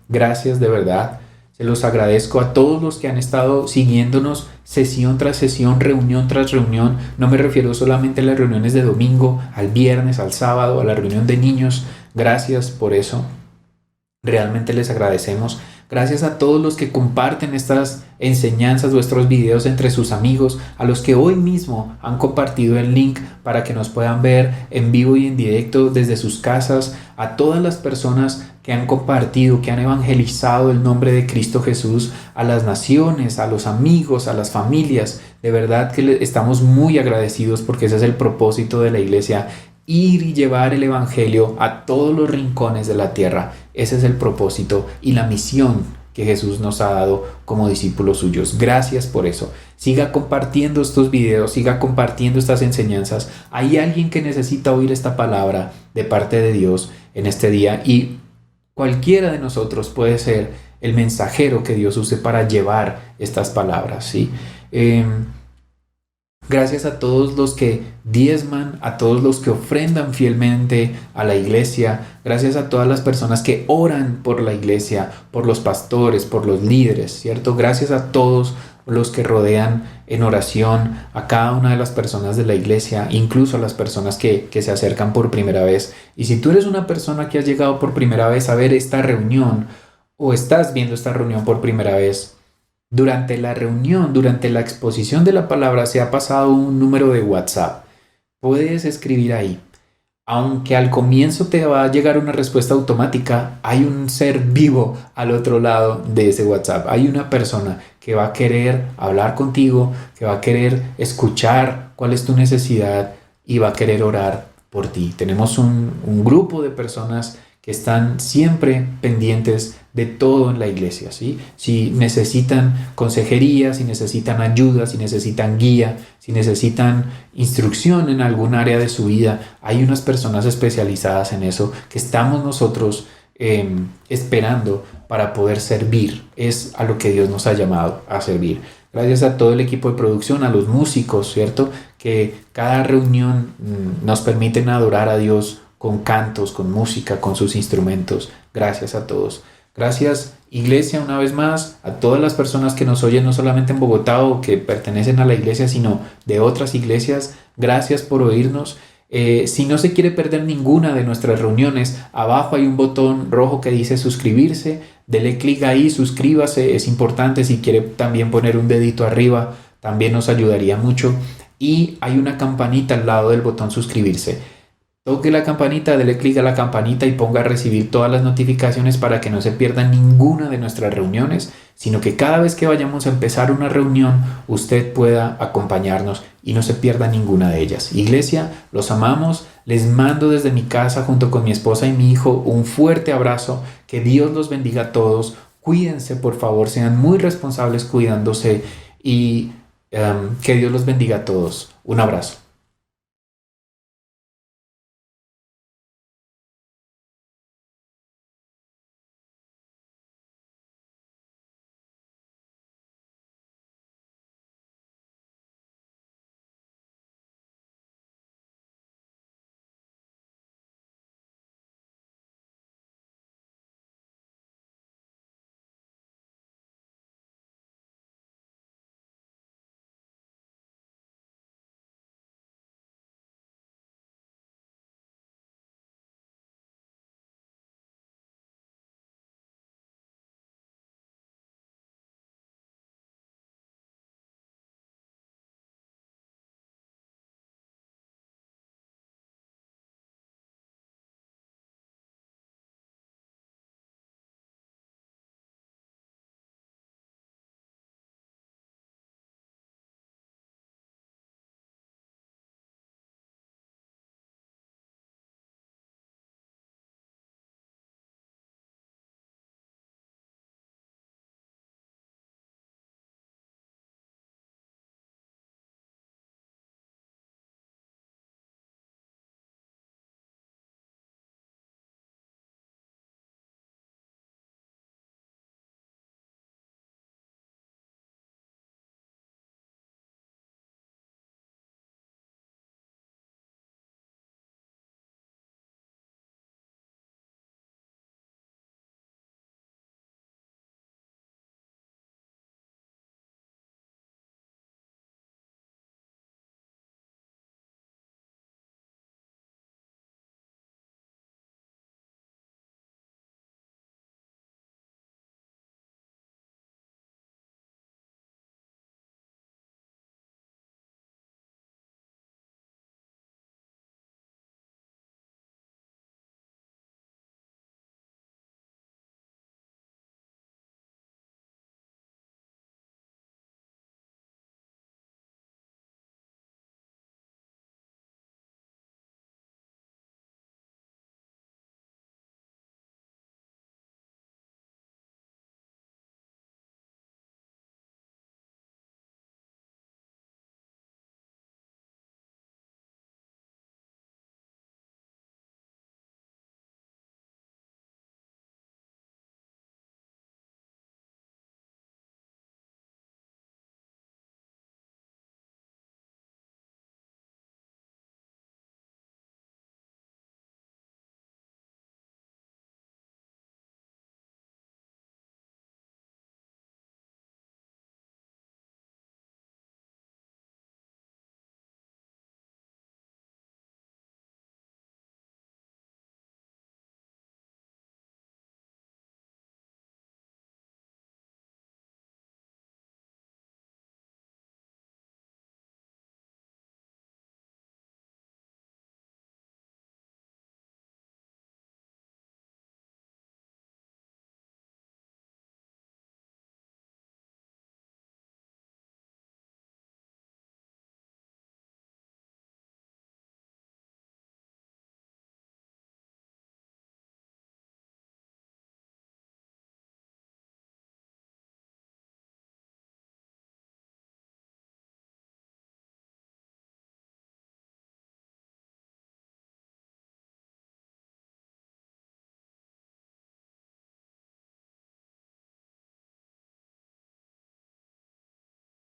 Gracias de verdad. Se los agradezco a todos los que han estado siguiéndonos sesión tras sesión, reunión tras reunión. No me refiero solamente a las reuniones de domingo, al viernes, al sábado, a la reunión de niños. Gracias por eso. Realmente les agradecemos. Gracias a todos los que comparten estas enseñanzas, vuestros videos entre sus amigos, a los que hoy mismo han compartido el link para que nos puedan ver en vivo y en directo desde sus casas, a todas las personas que han compartido, que han evangelizado el nombre de Cristo Jesús a las naciones, a los amigos, a las familias. De verdad que estamos muy agradecidos porque ese es el propósito de la iglesia, ir y llevar el evangelio a todos los rincones de la tierra. Ese es el propósito y la misión que Jesús nos ha dado como discípulos suyos. Gracias por eso. Siga compartiendo estos videos, siga compartiendo estas enseñanzas. Hay alguien que necesita oír esta palabra de parte de Dios en este día y cualquiera de nosotros puede ser el mensajero que Dios use para llevar estas palabras, ¿sí? Gracias a todos los que diezman, a todos los que ofrendan fielmente a la iglesia. Gracias a todas las personas que oran por la iglesia, por los pastores, por los líderes, ¿cierto? Gracias a todos los que rodean en oración a cada una de las personas de la iglesia, incluso a las personas que se acercan por primera vez. Y si tú eres una persona que has llegado por primera vez a ver esta reunión o estás viendo esta reunión por primera vez, durante la reunión, durante la exposición de la palabra se ha pasado un número de WhatsApp. Puedes escribir ahí. Aunque al comienzo te va a llegar una respuesta automática, hay un ser vivo al otro lado de ese WhatsApp. Hay una persona que va a querer hablar contigo, que va a querer escuchar cuál es tu necesidad y va a querer orar por ti. Tenemos un grupo de personas que están siempre pendientes de todo en la iglesia, ¿sí? Si necesitan consejería, si necesitan ayuda, si necesitan guía, si necesitan instrucción en algún área de su vida, hay unas personas especializadas en eso que estamos nosotros esperando para poder servir. Es a lo que Dios nos ha llamado a servir. Gracias a todo el equipo de producción, a los músicos, ¿cierto? Que cada reunión nos permiten adorar a Dios con cantos, con música, con sus instrumentos. Gracias a todos. Gracias, iglesia, una vez más, a todas las personas que nos oyen, no solamente en Bogotá o que pertenecen a la iglesia, sino de otras iglesias. Gracias por oírnos. Si no se quiere perder ninguna de nuestras reuniones, abajo hay un botón rojo que dice suscribirse. Dele clic ahí, suscríbase, es importante. Si quiere también poner un dedito arriba, también nos ayudaría mucho. Y hay una campanita al lado del botón suscribirse. Toque la campanita, dele clic a la campanita y ponga a recibir todas las notificaciones para que no se pierda ninguna de nuestras reuniones, sino que cada vez que vayamos a empezar una reunión, usted pueda acompañarnos y no se pierda ninguna de ellas. Iglesia, los amamos, les mando desde mi casa junto con mi esposa y mi hijo un fuerte abrazo, que Dios los bendiga a todos, cuídense por favor, sean muy responsables cuidándose y que Dios los bendiga a todos. Un abrazo.